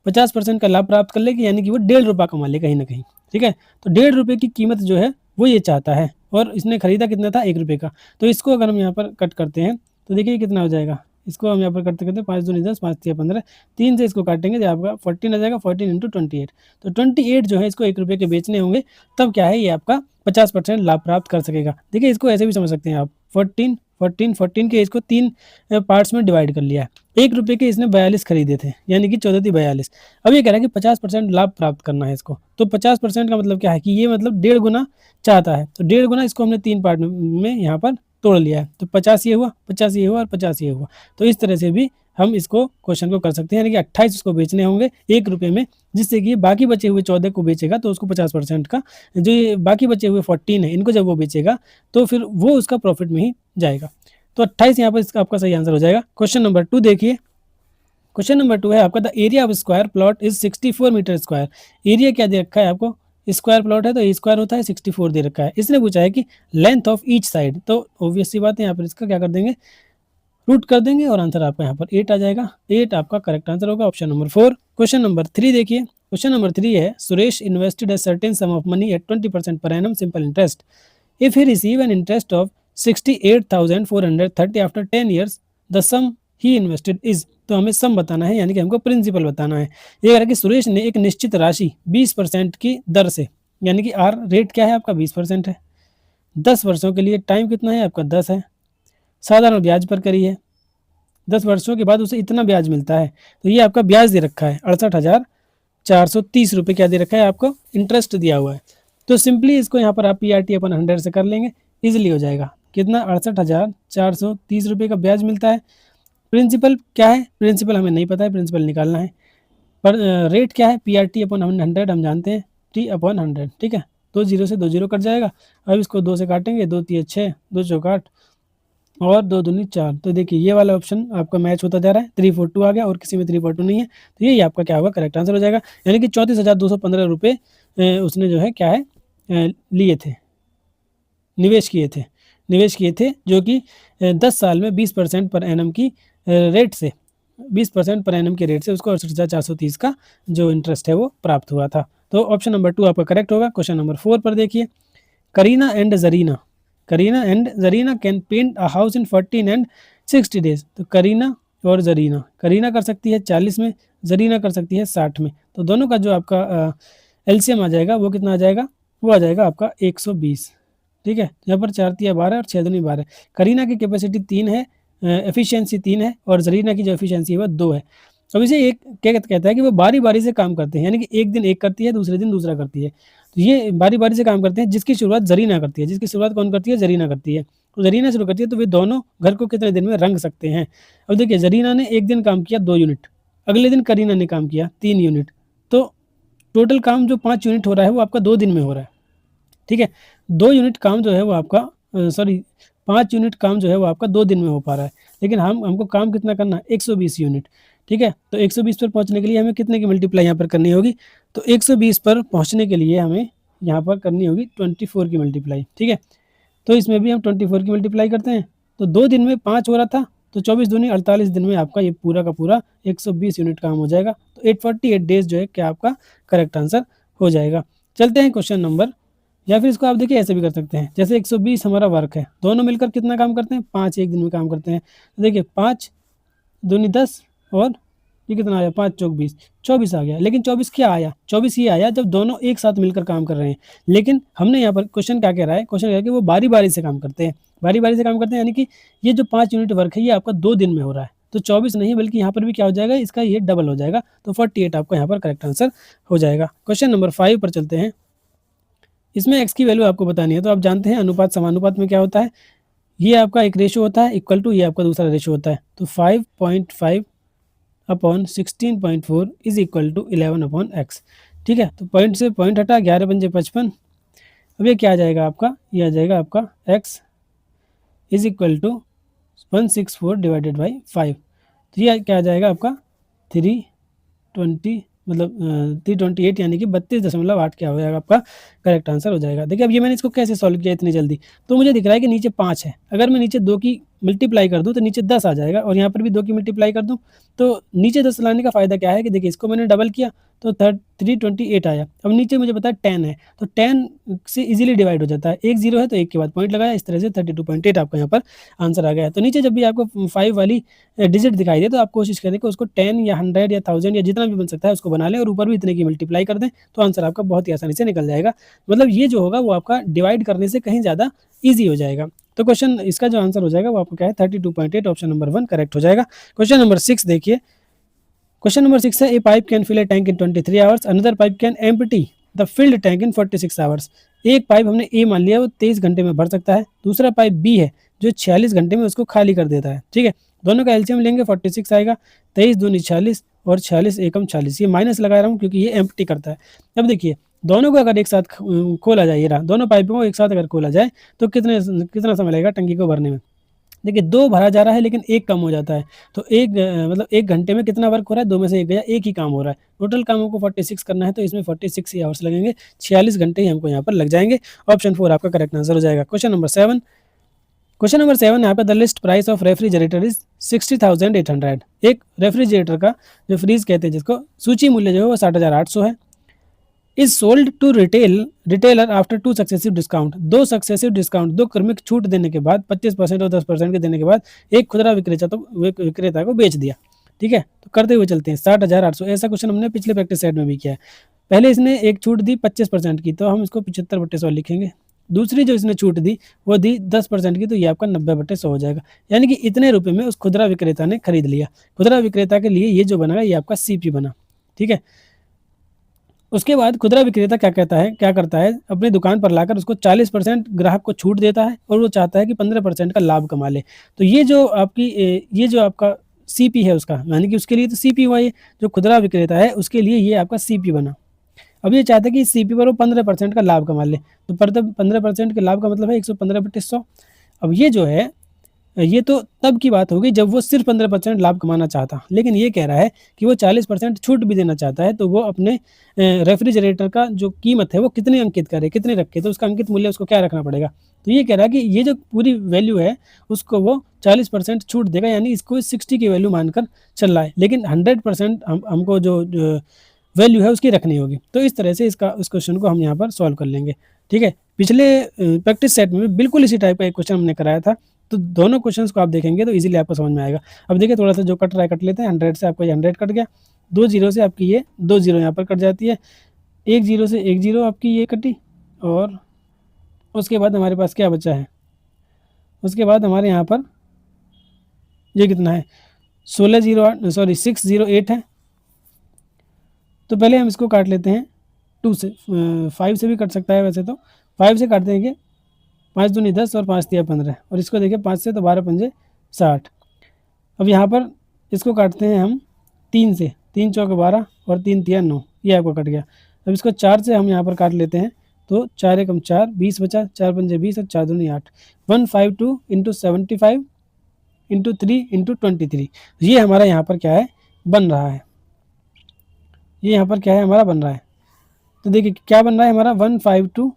50% का लाभ प्राप्त कर ले, यानी कि वो 1.5 रुपया कमा ले कहीं ना कहीं। ठीक है, तो 1.5 रुपये की कीमत जो है वो ये चाहता है, और इसने खरीदा कितना था, 1 रुपये का। तो इसको अगर हम यहाँ पर कट करते हैं तो देखिए कितना हो जाएगा। इसको हम यहाँ पर करते करते 5 दूनी 10, 5 तिया 15, 3 से इसको काटेंगे तो आपका 14 आ जाएगा। 14 इंटू 28, तो 28 जो है इसको 1 रुपये के बेचने होंगे, तब क्या है ये आपका 50% लाभ प्राप्त कर सकेगा। देखिए इसको ऐसे भी समझ सकते हैं आप, 14 के इसको 3 पार्ट्स में डिवाइड कर लिया है। 1 रुपये के इसने 42 खरीदे थे, यानी कि 14×42। अब ये कह रहा है कि 50% लाभ प्राप्त करना है इसको। तो 50% का मतलब क्या है कि ये मतलब 1.5 गुना चाहता है, तो 1.5 गुना इसको हमने 3 पार्ट में यहाँ पर तोड़ लिया है। तो 50 ये हुआ, 50 ये हुआ और 50 ये हुआ। तो इस तरह से भी हम इसको क्वेश्चन को कर सकते हैं, यानी कि 28 उसको बेचने होंगे 1 रुपये में, जिससे कि बाकी बचे हुए 14 को बेचेगा तो उसको 50% का, जो ये बाकी बचे हुए 14 है इनको जब वो बेचेगा तो फिर वो उसका प्रॉफिट में ही जाएगा। तो 28 यहाँ पर इसका आपका सही आंसर हो जाएगा। क्वेश्चन नंबर 2 देखिए। क्वेश्चन नंबर 2 है आपका, the area of square plot is 64 metre square. Area क्या दे रखा है आपको, स्क्वायर प्लॉट है तो ए स्क्वायर होता है, 64 दे रखा है। इसने पूछा है कि लेंथ ऑफ ईच साइड, तो ऑब्वियस सी बात है यहाँ पर इसका क्या कर देंगे, रूट कर देंगे और आंसर आपका यहाँ पर 8 आ जाएगा। 8 आपका करेक्ट आंसर होगा, ऑप्शन नंबर 4। क्वेश्चन नंबर 3 देखिए। क्वेश्चन नंबर 3 है, Suresh invested a certain sum of money at 20% per annum simple interest. If he receive an interest of 68,430 after 10 years, the sum he invested is. तो हमें सम बताना है, यानी कि हमको प्रिंसिपल बताना है। ये कह रहा है कि सुरेश ने एक निश्चित राशि 20% की दर से, यानी कि आर रेट क्या है आपका 20% है, 10 वर्षों के लिए, टाइम कितना है आपका 10 है, साधारण ब्याज पर करी है, 10 वर्षों के बाद उसे इतना ब्याज मिलता है। तो ये आपका ब्याज दे रखा है 68,430 रुपये क्या दे रखा है आपको, इंटरेस्ट दिया हुआ है। तो सिंपली इसको यहाँ पर आप PRT/100 से कर लेंगे, इजीली हो जाएगा। कितना, 68,430 रुपये का ब्याज मिलता है। प्रिंसिपल क्या है, प्रिंसिपल हमें नहीं पता है, प्रिंसिपल निकालना है। पर रेट क्या है, PRT/100 हम जानते हैं, T/100। ठीक है, 2 0 से 2 0 कट जाएगा। अब इसको 2 से काटेंगे, 2 3 6, 2 चौक 8 और 2 दूनी 4। तो देखिए ये वाला ऑप्शन आपका मैच होता जा रहा है, 3 4 2 आ गया और किसी में 3 4 2 नहीं है। तो यही आपका क्या होगा, करेक्ट आंसर हो जाएगा। यानी कि 34,215 रुपये उसने जो है क्या है लिए थे, निवेश किए थे, जो कि 10 साल में 20% पर एनम की रेट से, 20% पर एनम के रेट से उसको 68,430 का जो इंटरेस्ट है वो प्राप्त हुआ था। तो ऑप्शन नंबर 2 आपका करेक्ट होगा। क्वेश्चन नंबर 4 पर देखिए, Kareena and Zarina can paint a house in 14 and 60 days. तो करीना और जरीना, करीना कर सकती है 40 में, जरीना कर सकती है 60 में। तो दोनों का जो आपका LCM आ जाएगा वो कितना आ जाएगा, वो आ जाएगा आपका 120। ठीक है, यहाँ पर 4 तिया 12 और 6 दूनी 12। करीना की कैपेसिटी 3 है, एफिशिएंसी 3 है, और जरीना की जो एफिशिएंसी है वो 2 है। अब इसे एक क्या कहता है कि वो बारी बारी से काम करते हैं, यानी कि एक दिन एक करती है, दूसरे दिन दूसरा करती है। तो ये बारी बारी से काम करते हैं, जिसकी शुरुआत जरीना करती है। जिसकी शुरुआत कौन करती है, जरीना करती है। तो जरीना शुरू करती है, तो वे दोनों घर को कितने दिन में रंग सकते हैं। अब देखिए जरीना ने एक दिन काम किया 2 यूनिट, अगले दिन करीना ने काम किया 3 यूनिट, तो टोटल काम जो 5 यूनिट हो रहा है वो आपका 2 दिन में हो रहा है। ठीक है, 2 यूनिट काम जो है वो आपका 5 यूनिट काम जो है वो आपका 2 दिन में हो पा रहा है, लेकिन हमको काम कितना करना है 120 यूनिट। ठीक है, तो 120 पर पहुंचने के लिए हमें कितने की मल्टीप्लाई यहाँ पर करनी होगी, तो 120 पर पहुंचने के लिए हमें यहाँ पर करनी होगी 24 की मल्टीप्लाई। ठीक है, तो इसमें भी हम 24 की मल्टीप्लाई करते हैं, तो 2 दिन में 5 हो रहा था, तो 24 दूनी 48 दिन में आपका ये पूरा का पूरा 120 यूनिट काम हो जाएगा। तो 848 डेज जो है क्या आपका करेक्ट आंसर हो जाएगा। चलते हैं क्वेश्चन नंबर, या फिर इसको आप देखिए ऐसे भी कर सकते हैं, जैसे 120 हमारा वर्क है, दोनों मिलकर कितना काम करते हैं 5 एक दिन में काम करते हैं। तो देखिए 5 दूनी 10 और ये कितना आया 5 चौक 20, 24 आ गया। लेकिन 24 क्या आया, 24 ये आया जब दोनों एक साथ मिलकर काम कर रहे हैं। लेकिन हमने यहाँ पर क्वेश्चन क्या कह रहा है, क्वेश्चन कह रहा है कि वो बारी बारी से काम करते हैं, बारी बारी से काम करते हैं, यानी कि ये जो 5 यूनिट वर्क है ये आपका 2 दिन में हो रहा है। तो 24 नहीं बल्कि यहाँ पर भी क्या हो जाएगा, इसका ये डबल हो जाएगा। तो 48 आपका यहाँ पर करेक्ट आंसर हो जाएगा। क्वेश्चन नंबर 5 पर चलते हैं। इसमें एक्स की वैल्यू आपको बतानी है, तो आप जानते हैं अनुपात समानुपात में क्या होता है, ये आपका एक रेशो होता है इक्वल टू ये आपका दूसरा रेशो होता है। तो 5.5 upon 16.4 is equal to 11 upon x. ठीक है, तो पॉइंट से पॉइंट हटा, 11 पंजे 55। अब ये क्या आ जाएगा आपका, ये आ जाएगा आपका x is equal to 164 divided by 5। तो ये क्या आ जाएगा आपका 320 मतलब 328 यानी कि 32.8 क्या हो जाएगा आपका करेक्ट आंसर हो जाएगा। देखिए अब ये मैंने इसको कैसे सॉल्व किया इतनी जल्दी, तो मुझे दिख रहा है कि नीचे 5 है, अगर मैं नीचे 2 की मल्टीप्लाई कर दूं तो नीचे 10 आ जाएगा, और यहाँ पर भी 2 की मल्टीप्लाई कर दूं तो नीचे 10 लाने का फ़ायदा क्या है कि देखिए इसको मैंने डबल किया तो 328 आया। अब नीचे मुझे पता है 10 है, तो 10 से इजीली डिवाइड हो जाता है, एक जीरो है तो एक के बाद पॉइंट लगाया, इस तरह से 32.8 आपका यहाँ पर आंसर आ गया है। तो नीचे जब भी आपको 5 वाली डिजिट दिखाई दे तो आप कोशिश करें कि उसको 10 या 100 या 1000 या जितना भी बन सकता है उसको बना लें, और ऊपर भी इतने की मल्टीप्लाई कर दें, तो आंसर आपका बहुत ही आसानी से निकल जाएगा। मतलब ये जो होगा वो आपका डिवाइड करने से कहीं ज़्यादा ईजी हो जाएगा। तो क्वेश्चन इसका जो आंसर हो जाएगा वो आपको क्या है 32.8, ऑप्शन नंबर 1 करेक्ट हो जाएगा। क्वेश्चन नंबर 6 देखिए, क्वेश्चन नंबर 6 है a pipe can fill a tank in 23 hours, another pipe can empty the filled tank in 46 hours. एक पाइप हमने ए मान लिया वो 23 घंटे में भर सकता है, दूसरा पाइप बी है जो 46 घंटे में उसको खाली कर देता है। ठीक है, दोनों का एलसीएम लेंगे 46 आएगा, 23 दूनी 46 और 46 एकम 40, ये माइनस लगा रहा हूँ क्योंकि ये एम्प्टी करता है। अब देखिए दोनों को अगर एक साथ खोला जाए, ये रहा दोनों पाइपों को एक साथ अगर खोला जाए तो कितना समय लगेगा टंकी को भरने में। देखिए 2 भरा जा रहा है लेकिन 1 कम हो जाता है, तो एक मतलब 1 घंटे में कितना वर्क हो रहा है, 2 में से 1 गया, 1 ही काम हो रहा है। टोटल काम हमको 46 करना है तो इसमें 46 ही आवर्स लगेंगे, 46 घंटे ही हमको यहाँ पर लग जाएंगे। ऑप्शन 4 आपका करेक्ट आंसर हो जाएगा। क्वेश्चन नंबर 7, क्वेश्चन नंबर 7 यहाँ पे the list price of refrigerator is 60,800। एक रेफ्रिजरेटर का जो फ्रीज कहते हैं जिसको, सूची मूल्य जो है वो 60,800 है। Is sold to retailer after 2 successive discount, 2 successive discount, 2 क्रमिक छूट देने के बाद 25% और 10% के देने के बाद एक खुदरा विक्रेता को बेच दिया। ठीक है, तो करते हुए चलते हैं 60,800। ऐसा क्वेश्चन हमने पिछले प्रैक्टिस सेट में भी किया है। पहले इसने एक छूट दी 25% की, तो हम इसको 75/100 लिखेंगे। दूसरी जो इसने छूट दी वो दी 10% की, तो ये आपका 90/100 हो जाएगा, यानी कि इतने रुपए में उस खुदरा विक्रेता ने खरीद लिया। खुदरा विक्रेता के लिए ये जो बना ये आपका सीपी बना। ठीक है, उसके बाद खुदरा विक्रेता क्या करता है अपनी दुकान पर लाकर उसको 40% ग्राहक को छूट देता है, और वो चाहता है कि 15% का लाभ कमा ले। तो ये जो आपका सीपी है उसका, यानी कि उसके लिए तो सीपी हुआ, ये जो खुदरा विक्रेता है उसके लिए ये आपका सीपी बना। अब ये चाहता है कि सीपी पर वो 15% का लाभ कमा ले, तो 15% के लाभ का मतलब है 115/100। अब ये जो है ये तो तब की बात होगी जब वो सिर्फ 15% लाभ कमाना चाहता, लेकिन ये कह रहा है कि वो 40% छूट भी देना चाहता है, तो वो अपने रेफ्रिजरेटर का जो कीमत है वो कितने अंकित करे, कितने रखे, तो उसका अंकित मूल्य उसको क्या रखना पड़ेगा। तो ये कह रहा है कि ये जो पूरी वैल्यू है उसको वो 40% छूट देगा, यानी इसको 60 की वैल्यू मानकर चल रहा है, लेकिन 100% हमको जो वैल्यू है उसकी रखनी होगी। तो इस तरह से इस क्वेश्चन को हम यहाँ पर सॉल्व कर लेंगे। ठीक है, पिछले प्रैक्टिस सेट में बिल्कुल इसी टाइप का एक क्वेश्चन हमने कराया था, तो दोनों क्वेश्चंस को आप देखेंगे तो इजीली आपको समझ में आएगा। अब देखिए थोड़ा सा जो कट रहा है कट लेते हैं, 100 से आपका ये 100 कट गया, 2 जीरो से आपकी ये 2 जीरो यहाँ पर कट जाती है, 1 जीरो से 1 जीरो आपकी ये कटी, और उसके बाद हमारे पास क्या बचा है, उसके बाद हमारे यहाँ पर ये कितना है 608 है। तो पहले हम इसको काट लेते हैं 2 से, 5 से भी कट सकता है वैसे तो, 5 से काट देंगे 5 दूनी 10 और 5 तिया 15, और इसको देखिए 5 से तो 12 पंजे 60। अब यहाँ पर इसको काटते हैं हम 3 से, 3 चौके 12 और 3 तिया 9, ये आपको कट गया। अब इसको 4 से हम यहाँ पर काट लेते हैं, तो 4 एकम 4, 20 बचा, 4 पंजे 20 और 4 दूनी 8। 152 इंटू 75 इंटू 3 इंटू 23, ये हमारा यहाँ पर क्या है बन रहा है, ये यहाँ पर क्या है हमारा बन रहा है। तो देखिए क्या बन रहा है हमारा 152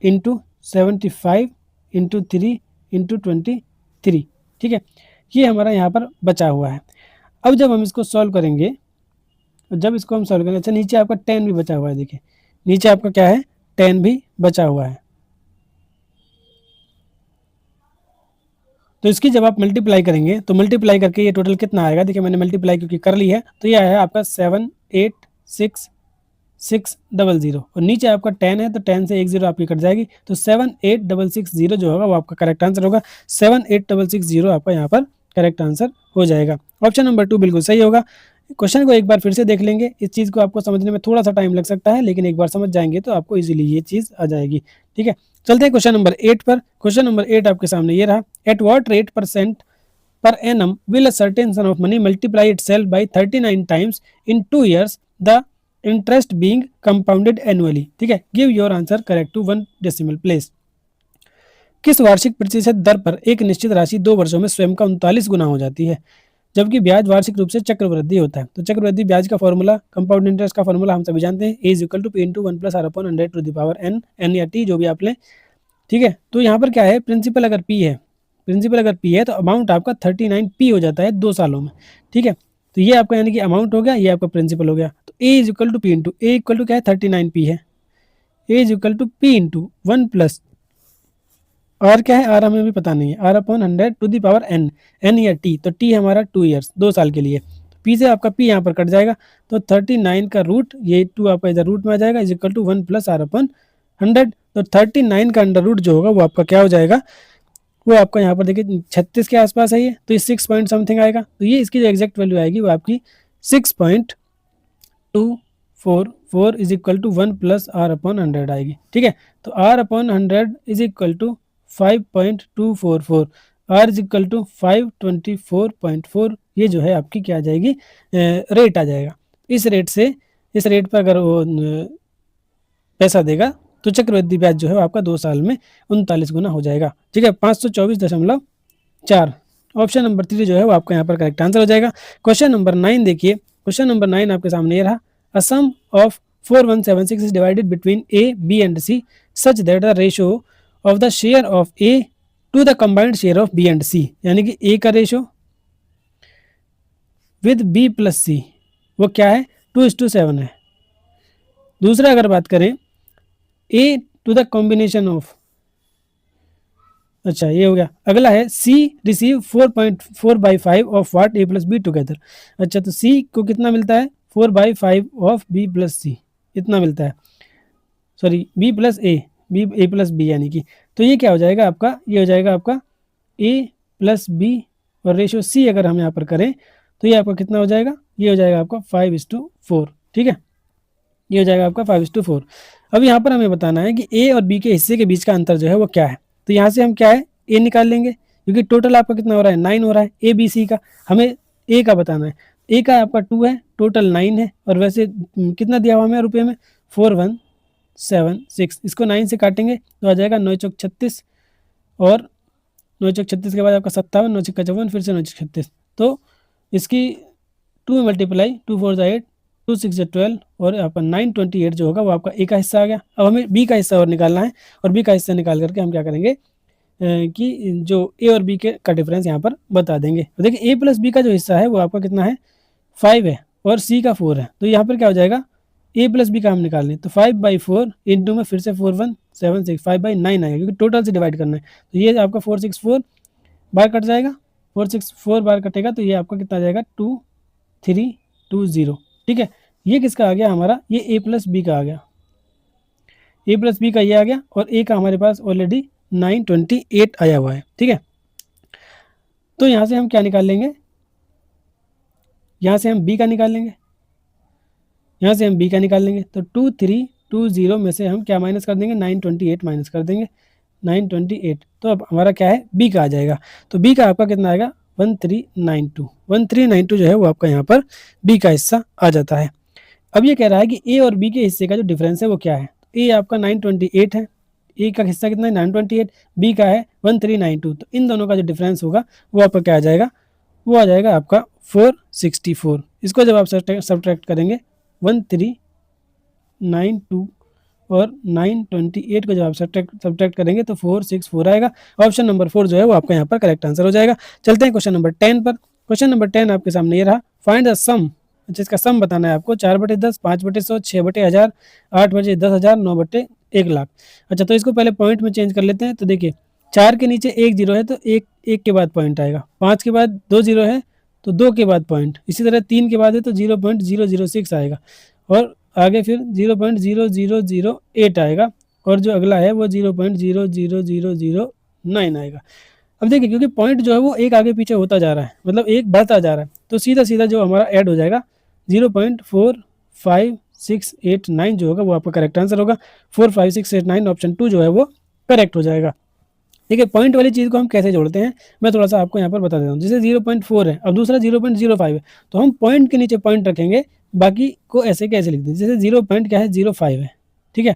इंटू 75 इंटू 3 इंटू 23, ठीक है, ये हमारा यहाँ पर बचा हुआ है। अब जब हम इसको सॉल्व करेंगे, जब इसको हम सॉल्व करेंगे, अच्छा नीचे आपका 10 भी बचा हुआ है, देखिए नीचे आपका क्या है 10 भी बचा हुआ है। तो इसकी जब आप मल्टीप्लाई करेंगे तो मल्टीप्लाई करके ये टोटल कितना आएगा, देखिए मैंने मल्टीप्लाई क्योंकि कर ली है, तो ये आया आपका 78660, और नीचे आपका 10 है तो 10 से एक जीरो आपकी कट जाएगी, तो 78660 जो होगा वो आपका करेक्ट आंसर होगा। 78660 आपका यहाँ पर करेक्ट आंसर हो जाएगा। ऑप्शन नंबर 2 बिल्कुल सही होगा। क्वेश्चन को एक बार फिर से देख लेंगे, इस चीज़ को आपको समझने में थोड़ा सा टाइम लग सकता है, लेकिन एक बार समझ जाएंगे तो आपको इजीली ये चीज़ आ जाएगी, ठीक है। चलते हैं क्वेश्चन नंबर 8 पर। क्वेश्चन नंबर 8 आपके सामने ये रहा, at what rate percent per annum will a certain sum of money multiply itself by 39 times in 2 years, the interest being compounded annually, ठीक है। Give your answer correct to 1 decimal place. किस वार्षिक प्रतिशत दर पर एक निश्चित राशि 2 वर्षों में स्वयं का 39 गुना हो जाती है, जबकि ब्याज वार्षिक रूप से चक्रवृद्धि होता है। तो चक्रवृद्धि ब्याज का फॉर्मूला, कंपाउंड इंटरेस्ट का फॉर्मूला हम सभी जानते हैं, A is equal to P into 1 plus are upon 100 to the power N, N या टी जो भी आप लें, ठीक है। तो यहाँ पर क्या है, प्रिंसिपल अगर पी है, प्रिंसिपल अगर पी है तो अमाउंट आपका 39 पी हो जाता है 2 सालों में, ठीक है। तो ये आपका यानी कि अमाउंट हो गया, ये आपका प्रिंसिपल हो गया। तो A is equal to P into, A equal to क्या है 39 पी है, A is equal to P into 1 plus R क्या है, आर हमें भी पता नहीं है, R upon 100 to the power N, N या टी, तो टी हमारा 2 ईयर्स 2 साल के लिए। पी से आपका पी यहाँ पर कट जाएगा, तो 39 का रूट, ये 2 आपका इधर रूट में आ जाएगा, is equal to 1 plus are upon 100। तो 39 का अंडर रूट जो होगा वो आपका क्या हो जाएगा, वो आपका यहाँ पर देखिए 36 के आसपास है ये, तो ये 6 पॉइंट समथिंग आएगा। तो ये इसकी जो एग्जैक्ट वैल्यू आएगी वो आपकी 6.244 is equal to 1 plus are upon 100 आएगी, ठीक है। तो r upon 100 is equal to 5.244, r is equal to 524.4, ये जो है आपकी क्या आ जाएगी रेट आ जाएगा। इस रेट पर अगर वो पैसा देगा तो चक्रवृद्धि ब्याज जो है आपका 2 साल में 39 गुना हो जाएगा, ठीक है। 524.4, ऑप्शन नंबर 3 जो है वो आपका यहाँ पर करेक्ट आंसर हो जाएगा। क्वेश्चन नंबर 9 देखिए, क्वेश्चन नंबर 9 आपके सामने ये रहा, a sum of 4176 is divided between A B and C such that the ratio of the share of A to the combined share of B and C, यानी कि A का ratio with B plus C वो क्या है 2:7 है। दूसरा अगर बात करें A to the combination of, अच्छा ये हो गया। अगला है C receive 4.4/5 of what A plus B together, अच्छा तो सी को कितना मिलता है 4/5 ऑफ बी प्लस सी, इतना मिलता है, सॉरी बी प्लस ए, बी ए प्लस बी यानी कि, तो ये क्या हो जाएगा आपका, ये हो जाएगा आपका ए प्लस बी और रेशियो सी अगर हम यहाँ पर करें तो ये आपका कितना हो जाएगा, ये हो जाएगा आपका 5:4, ठीक है, ये हो जाएगा आपका 5:4। अब यहाँ पर हमें बताना है कि ए और बी के हिस्से के बीच का अंतर जो है वो क्या है। तो यहाँ से हम क्या है ए निकाल लेंगे, क्योंकि टोटल आपका कितना हो रहा है 9 हो रहा है, ए बी सी का हमें ए का बताना है। ए का आपका 2 है, टोटल 9 है, और वैसे कितना दिया हुआ हमें रुपये में 4176, इसको 9 से काटेंगे तो आ जाएगा 9 चौक 36, और 9 चौक 36 के बाद आपका 57, 9 चौक 54, फिर से 9 चौक 36, तो इसकी 2 में मल्टीप्लाई, 2 4 8, 2 6 12, और यहाँ पर 928 जो होगा वो आपका ए का हिस्सा आ गया। अब हमें बी का हिस्सा और निकालना है, और बी का हिस्सा निकाल करके हम क्या करेंगे कि जो ए और बी के का डिफरेंस यहाँ पर बता देंगे। तो देखिए ए प्लस बी का जो हिस्सा है वो आपका कितना है 5 है, और सी का 4 है, तो यहाँ पर क्या हो जाएगा ए प्लस बी का हम निकाल लें तो 5/4 इंटू में फिर से 4176, 5/9 आएगा, क्योंकि टोटल से डिवाइड करना है। तो ये आपका 464 बार कट जाएगा, 464 बार कटेगा, तो ये आपका कितना आ जाएगा 2320, ठीक है। ये किसका आ गया हमारा, ये ए प्लस बी का आ गया, ए प्लस बी का ये आ गया, और ए का हमारे पास ऑलरेडी 928 आया हुआ है, ठीक है। तो यहाँ से हम क्या निकाल लेंगे, यहाँ से हम बी का निकाल लेंगे, यहाँ से हम बी का निकाल लेंगे, तो 2320 में से हम क्या माइनस कर देंगे 928 माइनस कर देंगे, 928, तो अब हमारा क्या है, बी का आ जाएगा। तो बी का आपका कितना आएगा, 1392। 1392 जो है वो आपका यहाँ पर बी का हिस्सा आ जाता है। अब ये कह रहा है कि ए और बी के हिस्से का जो डिफरेंस है वो क्या है। ए आपका 928 है, ए का हिस्सा कितना है 928, बी का है 1392, तो इन दोनों का जो डिफरेंस होगा वो आपका क्या आ जाएगा, वो आ जाएगा आपका 464। इसको जब आप सब्ट्रैक्ट करेंगे 1392 और 928 को जब आप सब्ट्रैक्ट करेंगे तो 464 आएगा। ऑप्शन नंबर 4 जो है वो आपका यहाँ पर करेक्ट आंसर हो जाएगा। चलते हैं क्वेश्चन नंबर 10 पर। क्वेश्चन नंबर 10 आपके सामने ये रहा, फाइंड द सम। अच्छा, इसका सम बताना है आपको, 4/10, 5/100, 6/1000, 8/10,000, 9/1,00,000। अच्छा, तो इसको पहले पॉइंट में चेंज कर लेते हैं। तो देखिए 4 के नीचे एक जीरो है तो एक के बाद पॉइंट आएगा, 5 के बाद 2 जीरो है तो 2 के बाद पॉइंट, इसी तरह 3 के बाद है तो 0.006 आएगा, और आगे फिर 0.0008 आएगा, और जो अगला है वो 0.00009 आएगा। अब देखिए क्योंकि पॉइंट जो है वो एक आगे पीछे होता जा रहा है, मतलब एक बढ़ता जा रहा है, तो सीधा सीधा जो हमारा ऐड हो जाएगा 0.45689 जो होगा वो आपका करेक्ट आंसर होगा। 45689 ऑप्शन 2 जो है वो करेक्ट हो जाएगा। ठीक है, पॉइंट वाली चीज़ को हम कैसे जोड़ते हैं मैं थोड़ा सा आपको यहाँ पर बता देता हूँ। जैसे 0.4 है, अब दूसरा 0.05 है, तो हम पॉइंट के नीचे पॉइंट रखेंगे, बाकी को ऐसे कैसे लिख दें, जैसे 0 पॉइंट क्या है 05 है। ठीक है,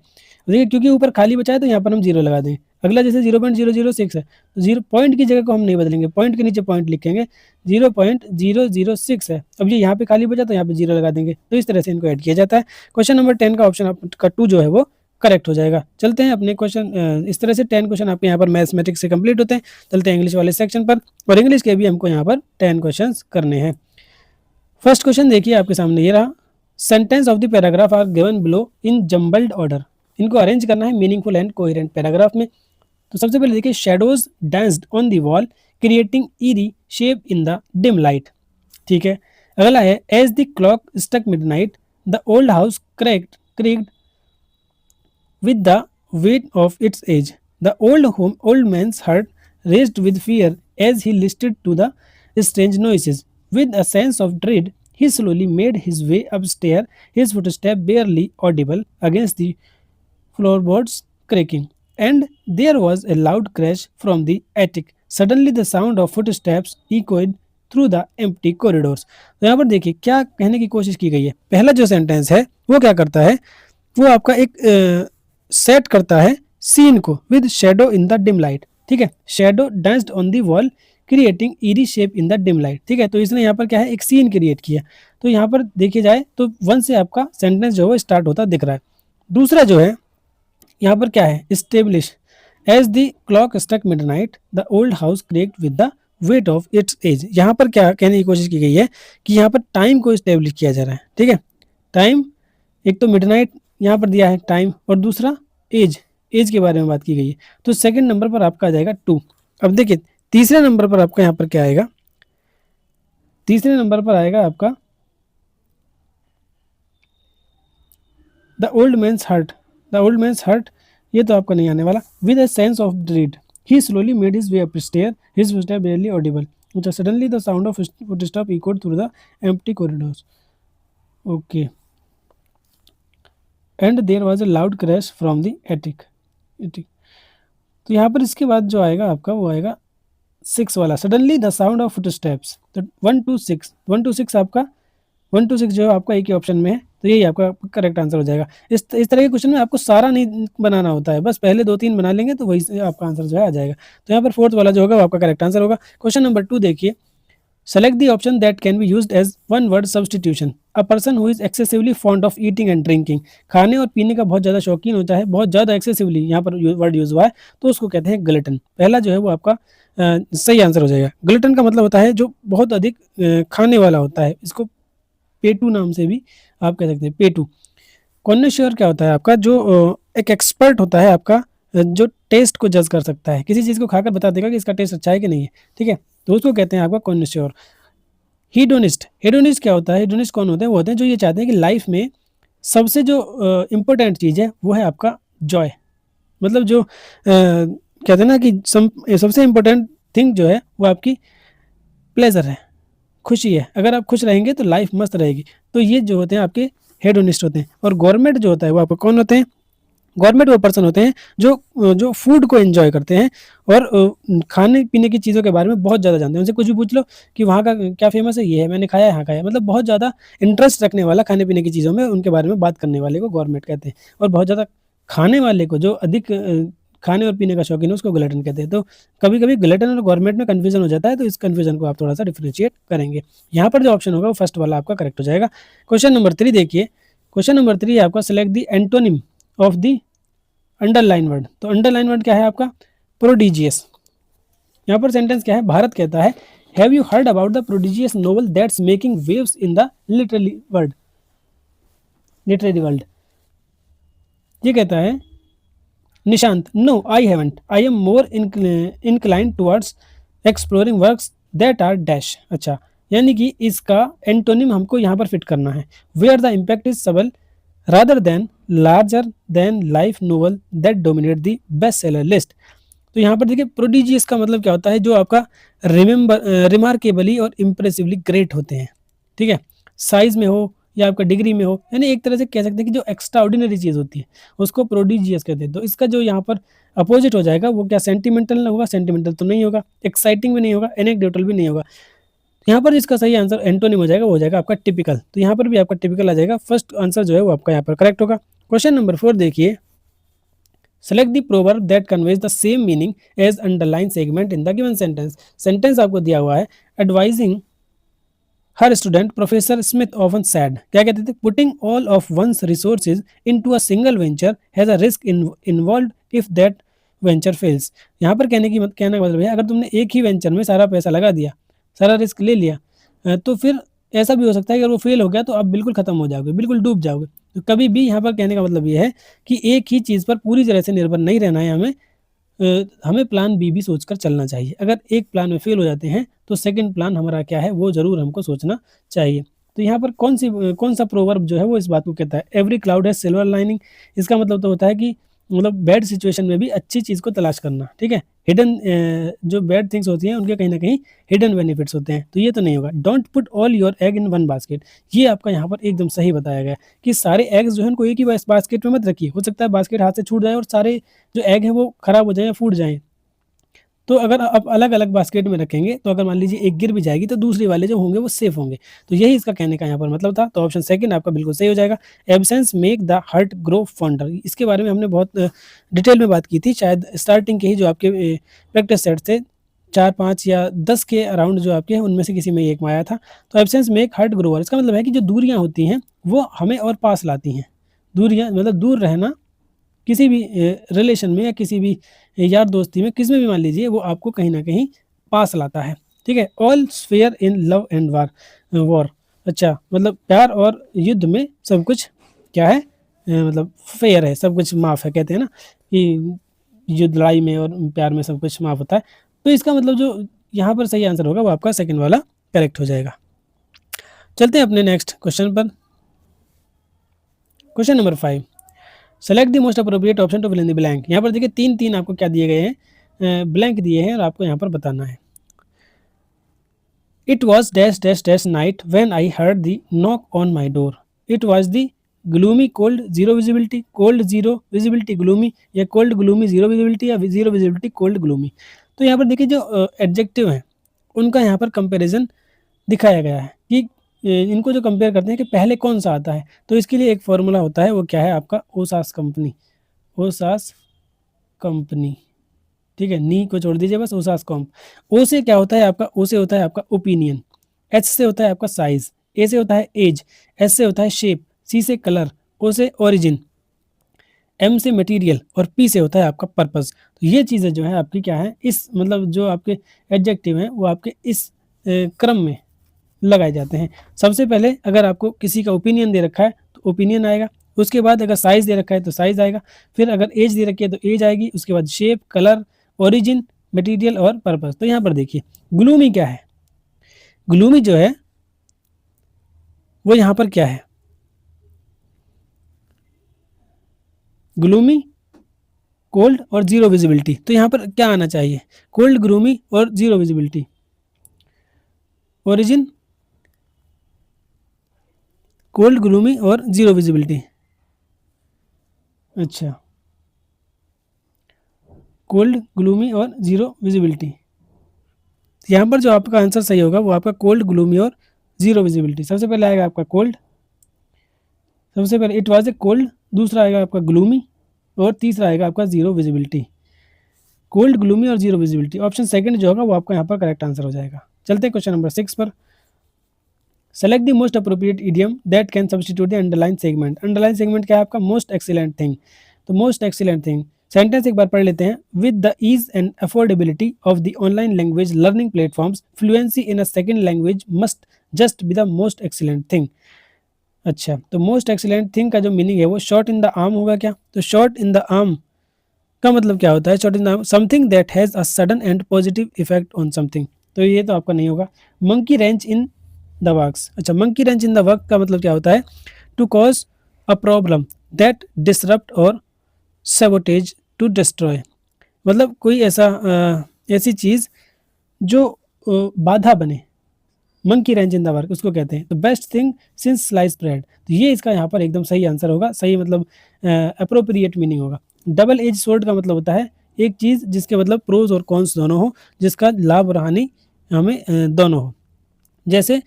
देखिए क्योंकि ऊपर खाली बचा है तो यहाँ पर हम 0 लगा देंगे। अगला जैसे 0.006 है, तो 0 पॉइंट की जगह को हम नहीं बदलेंगे, पॉइंट के नीचे पॉइंट लिखेंगे, 0.006 है। अब ये यहाँ पे खाली बचा तो यहाँ पे 0 लगा देंगे। तो इस तरह से इनको ऐड किया जाता है। क्वेश्चन नंबर 10 का ऑप्शन आपका 2 जो है वो करेक्ट हो जाएगा। चलते हैं अपने क्वेश्चन, इस तरह से 10 क्वेश्चन आपके यहाँ पर मैथमेटिक्स से कंप्लीट होते हैं। चलते हैं इंग्लिश वाले सेक्शन पर, और इंग्लिश के भी हमको यहाँ पर 10 क्वेश्चन करने हैं। फर्स्ट क्वेश्चन देखिए आपके सामने ये रहा, sentence of the paragraph are given below in jumbled order. इनको अरेंज करना है मीनिंगफुल एंड कोहेरेंट पैराग्राफ में। तो सबसे पहले देखिए, shadows danced on the wall creating eerie shape in the dim light. ठीक है, अगला है, as the clock struck midnight the old house cracked with the weight of its age. The old man's heart raced with fear as he listened to the strange noises. With a sense of dread, he slowly made his way upstairs, his footsteps barely audible against the floorboards cracking. And there was a loud crash from the attic. Suddenly the sound of footsteps echoed through the empty corridors. तो यहाँ पर देखिए क्या कहने की कोशिश की गई है। पहला जो सेंटेंस है वो क्या करता है, वो आपका एक सेट करता है सीन को with shadow in the dim light. ठीक है, shadow danced on the wall creating eerie shape in the dim light. ठीक है, तो इसने यहाँ पर क्या है, एक सीन क्रिएट किया। तो यहाँ पर देखिए जाए तो 1 से आपका सेंटेंस जो है स्टार्ट होता दिख रहा है। दूसरा जो है यहाँ पर क्या है, establish as the clock struck midnight the old house cracked with the weight of its age. यहाँ पर क्या कहने की कोशिश की गई है कि यहाँ पर टाइम को स्टेब्लिश किया जा रहा है। ठीक है, टाइम, एक तो मिडनाइट यहाँ पर दिया है टाइम, और दूसरा एज के बारे में बात की गई है। तो सेकंड नंबर पर आपका आ जाएगा 2। अब देखिए तीसरे नंबर पर आपका यहाँ पर क्या आएगा, तीसरे नंबर पर आएगा आपका the old man's heart. The old man's heart ये तो आपका नहीं आने वाला। With a sense of dread he slowly made his way upstair, his footstep barely audible. Suddenly the sound of footsteps echoed through the empty corridors. Okay. And there was a loud crash from the attic. तो यहाँ पर इसके बाद जो आएगा आपका वो आएगा 6 वाला, suddenly the sound of foot steps. तो 1 to 6, 1 to 6 आपका 1 to 6 जो है आपका एक ही ऑप्शन में है, तो यही आपका करेक्ट आंसर हो जाएगा। इस तरह के क्वेश्चन में आपको सारा नहीं बनाना होता है, बस पहले 2-3 बना लेंगे तो वही से आपका आंसर जो है आ जाएगा। तो यहाँ पर 4th वाला जो होगा वो आपका करेक्ट आंसर होगा। क्वेश्चन नंबर 2 देखिए, select the option that can be used as one word substitution. A person who is excessively fond of eating and drinking, खाने और पीने का बहुत ज़्यादा शौकीन होता है, बहुत ज़्यादा एक्सेसिवली यहाँ पर वर्ड यूज हुआ है, तो उसको कहते हैं ग्लटन। पहला जो है वो आपका सही आंसर हो जाएगा। ग्लटन का मतलब होता है जो बहुत अधिक खाने वाला होता है, इसको पेटू नाम से भी आप कह सकते हैं, पेटू। कॉन्नोश्योर क्या होता है आपका, जो एक एक्सपर्ट होता है आपका, जो टेस्ट को जज कर सकता है, किसी चीज़ को खाकर बता देगा कि इसका टेस्ट अच्छा है कि नहीं है। ठीक है, तो उसको कहते हैं आपका कॉन्नोश्योर। हेडोनिस्ट, हेडोनिस्ट क्या होता है, हेडोनिस्ट कौन होते हैं, वो होते हैं जो ये चाहते हैं कि लाइफ में सबसे जो इम्पोर्टेंट चीज़ है वो है आपका जॉय। मतलब जो कहते हैं ना कि सबसे इम्पोर्टेंट थिंग जो है वो आपकी प्लेजर है, खुशी है। अगर आप खुश रहेंगे तो लाइफ मस्त रहेगी। तो ये जो होते हैं आपके हेडोनिस्ट होते हैं। और गवर्नमेंट जो होता है वो आपको कौन होते हैं, गवर्नमेंट वो पर्सन होते हैं जो जो फूड को एंजॉय करते हैं और खाने पीने की चीज़ों के बारे में बहुत ज़्यादा जानते हैं। उनसे कुछ भी पूछ लो कि वहाँ का क्या फेमस है, ये है, मैंने खाया है, यहाँ खाया है। मतलब बहुत ज़्यादा इंटरेस्ट रखने वाला खाने पीने की चीज़ों में, उनके बारे में बात करने वाले को गवर्नमेंट कहते हैं। और बहुत ज़्यादा खाने वाले को, जो अधिक खाने और पीने का शौकीन है, उसको ग्लटन कहते हैं। तो कभी कभी ग्लटन और गवर्नमेंट में कन्फ्यूजन हो जाता है, तो इस कन्फ्यूजन को आप थोड़ा सा डिफ्रेंशिएट करेंगे। यहाँ पर जो ऑप्शन होगा वो फर्स्ट वाला आपका करेक्ट हो जाएगा। क्वेश्चन नंबर 3 देखिए। क्वेश्चन नंबर 3 है आपका, select the antonym of the underline word. तो अंडरलाइन वर्ड क्या है आपका? प्रोडिजियस। यहाँ पर सेंटेंस क्या है? भारत कहता है, have you heard about the prodigious novel that's making waves in the literary world. ये कहता है Nishant, no I haven't, I am more inclined towards exploring works that are dash. अच्छा, यानी कि इसका एंटोनिम हमको यहाँ पर फिट करना है, वेयर द इम्पैक्ट इज सबल rather than larger than life novel that dominate the bestseller list। तो यहाँ पर देखिए प्रोडिजियस का मतलब क्या होता है? जो आपका रिमार्केबली और इम्प्रेसिवली ग्रेट होते हैं, ठीक है, साइज में हो या आपका डिग्री में हो, यानी एक तरह से कह सकते हैं कि जो एक्स्ट्रा ऑर्डिनरी चीज़ होती है उसको प्रोडिजियस कहते हैं। तो इसका जो यहाँ पर अपोजिट हो जाएगा वो क्या? सेंटिमेंटल होगा। सेंटिमेंटल तो नहीं होगा, एक्साइटिंग भी नहीं होगा, एनेक्डोटल भी नहीं होगा। यहाँ पर इसका सही आंसर एंटोनिम हो जाएगा, वो हो जाएगा आपका टिपिकल। तो यहाँ पर भी आपका टिपिकल आ जाएगा। फर्स्ट आंसर जो है वो आपका यहाँ पर करेक्ट होगा। क्वेश्चन नंबर 4 देखिए, select the proverb that conveys the same meaning as underline segment in the given sentence. Sentence आपको दिया हुआ है, advising her student professor Smith often said, क्या कहते थे? Putting all of one's resources into a single venture has a risk involved if that venture fails. यहाँ पर कहने का मतलब है, अगर तुमने एक ही वेंचर में सारा पैसा लगा दिया, सारा रिस्क ले लिया, तो फिर ऐसा भी हो सकता है कि अगर वो फेल हो गया तो आप बिल्कुल खत्म हो जाओगे, बिल्कुल डूब जाओगे। तो कभी भी यहाँ पर कहने का मतलब ये है कि एक ही चीज़ पर पूरी तरह से निर्भर नहीं रहना है हमें। हमें प्लान बी भी सोचकर चलना चाहिए। अगर एक प्लान में फेल हो जाते हैं तो सेकंड प्लान हमारा क्या है वो ज़रूर हमको सोचना चाहिए। तो यहाँ पर कौन सा प्रोवर्ब जो है वो इस बात को कहता है? Every cloud has silver lining. इसका मतलब तो होता है कि मतलब बैड सिचुएशन में भी अच्छी चीज़ को तलाश करना, ठीक है। हिडन जो बैड थिंग्स होती हैं उनके कहीं ना कहीं हिडन बेनिफिट्स होते हैं, तो ये तो नहीं होगा। Don't put all your egg in one basket. ये आपका यहाँ पर एकदम सही बताया गया कि सारे एग्स जो है उनको एक ही बास्केट में मत रखिए। हो सकता है बास्केट हाथ से छूट जाए और सारे जो एग हैं वो खराब हो जाए या फूट जाएँ। तो अगर आप अलग अलग बास्केट में रखेंगे तो अगर मान लीजिए एक गिर भी जाएगी तो दूसरी वाले जो होंगे वो सेफ होंगे। तो यही इसका कहने का यहाँ पर मतलब था। तो ऑप्शन सेकंड आपका बिल्कुल सही हो जाएगा। Absence make the heart grow fonder. इसके बारे में हमने बहुत डिटेल में बात की थी, शायद स्टार्टिंग के ही जो आपके प्रैक्टिस सेट थे 4-5 या 10 के अराउंड जो आपके हैं उनमें से किसी में एक में आया था। तो एब्सेंस मेक हार्ट ग्रोवर, इसका मतलब है कि जो दूरियाँ होती हैं वो हमें और पास लाती हैं। दूरियाँ मतलब दूर रहना किसी भी रिलेशन में या किसी भी यार दोस्ती में, किसी में भी मान लीजिए, वो आपको कहीं ना कहीं पास लाता है, ठीक है। All fair in love and war. अच्छा, मतलब प्यार और युद्ध में सब कुछ क्या है? मतलब फेयर है, सब कुछ माफ़ है। कहते हैं ना कि युद्ध, लड़ाई में और प्यार में सब कुछ माफ़ होता है। तो इसका मतलब जो यहाँ पर सही आंसर होगा वो आपका सेकंड वाला करेक्ट हो जाएगा। चलते हैं अपने नेक्स्ट क्वेश्चन पर। Question number 5, select the most appropriate option to fill in the blank. यहाँ पर देखिए तीन तीन आपको क्या दिए गए हैं? ब्लैंक दिए हैं और आपको यहाँ पर बताना है। It was dash dash dash night when I heard the knock on my door. It was the gloomy cold zero visibility, cold zero visibility gloomy, या कोल्ड ग्लूमी जीरो विजिबिलिटी, या जीरो विजिबिलिटी कोल्ड ग्लूमी। तो यहाँ पर देखिए जो adjective हैं उनका यहाँ पर कंपेरिजन दिखाया गया है कि इनको जो कंपेयर करते हैं कि पहले कौन सा आता है। तो इसके लिए एक फॉर्मूला होता है, वो क्या है आपका? ओसास कंपनी। ओसास कंपनी, ठीक है, नी को छोड़ दीजिए बस, ओसास कॉम्प। ओ से क्या होता है आपका? ओ से होता है आपका ओपिनियन, एच से होता है आपका साइज, ए से होता है एज, एस से होता है शेप, सी से कलर, ओ से ओरिजिन, एम से मटेरियल और पी से होता है आपका पर्पस। तो ये चीज़ें जो है आपकी क्या है, इस मतलब जो आपके एडजेक्टिव हैं वो आपके इस क्रम में लगाए जाते हैं। सबसे पहले अगर आपको किसी का ओपिनियन दे रखा है तो ओपिनियन आएगा, उसके बाद अगर साइज़ दे रखा है तो साइज़ आएगा, फिर अगर एज दे रखी है तो एज आएगी, उसके बाद शेप, कलर, ओरिजिन, मटेरियल और पर्पस। तो यहाँ पर देखिए ग्लूमी क्या है? ग्लूमी जो है वो यहाँ पर क्या है? ग्लूमी, कोल्ड और जीरो विजिबिलिटी। तो यहाँ पर क्या आना चाहिए? कोल्ड, ग्लूमी और zero visibility. Origin, cold, gloomy और जीरो विजिबिलिटी। अच्छा, कोल्ड, ग्लूमी और जीरो विजिबिलिटी। यहाँ पर जो आपका आंसर सही होगा वो आपका कोल्ड, ग्लूमी और जीरो विजिबिलिटी। सबसे पहले आएगा आपका कोल्ड, सबसे पहले इट वाज ए कोल्ड, दूसरा आएगा आपका ग्लूमी और तीसरा आएगा आपका जीरो विजिबिलिटी। कोल्ड, ग्लूमी और जीरो विजिबिलिटी, ऑप्शन सेकंड जो होगा वो आपका यहाँ पर करेक्ट आंसर हो जाएगा। चलते हैं क्वेश्चन नंबर 6 पर। Select the most appropriate idiom that can substitute the underline segment. Underline segment क्या है आपका? Most excellent thing. तो मोस्ट एक्सीलेंट थिंग सेंटेंस एक बार पढ़ लेते हैं। With the ease and affordability of the online language learning platforms, fluency in a second language must just be the most excellent thing. अच्छा, तो मोस्ट एक्सीलेंट थिंग का जो मीनिंग है वो शॉट इन द आर्म होगा क्या? तो shot in the arm का मतलब क्या होता है? Shot in the arm, something that has a sudden and positive effect on something. तो ये तो आपका नहीं होगा। Monkey wrench in the works. अच्छा, monkey wrench in the work का मतलब क्या होता है? To cause a problem that disrupt और सैबोटेज टू डिस्ट्रॉय। मतलब कोई ऐसी चीज़ जो बाधा बने, monkey wrench in the work उसको कहते हैं। तो best thing since slice bread, तो ये इसका यहाँ पर एकदम सही आंसर होगा। सही मतलब अप्रोप्रिएट मीनिंग होगा। डबल एज सोर्ड का मतलब होता है एक चीज़ जिसके मतलब प्रोज और कॉन्स दोनों हो, जिसका लाभ और हानि हमें दोनों हो। जैसे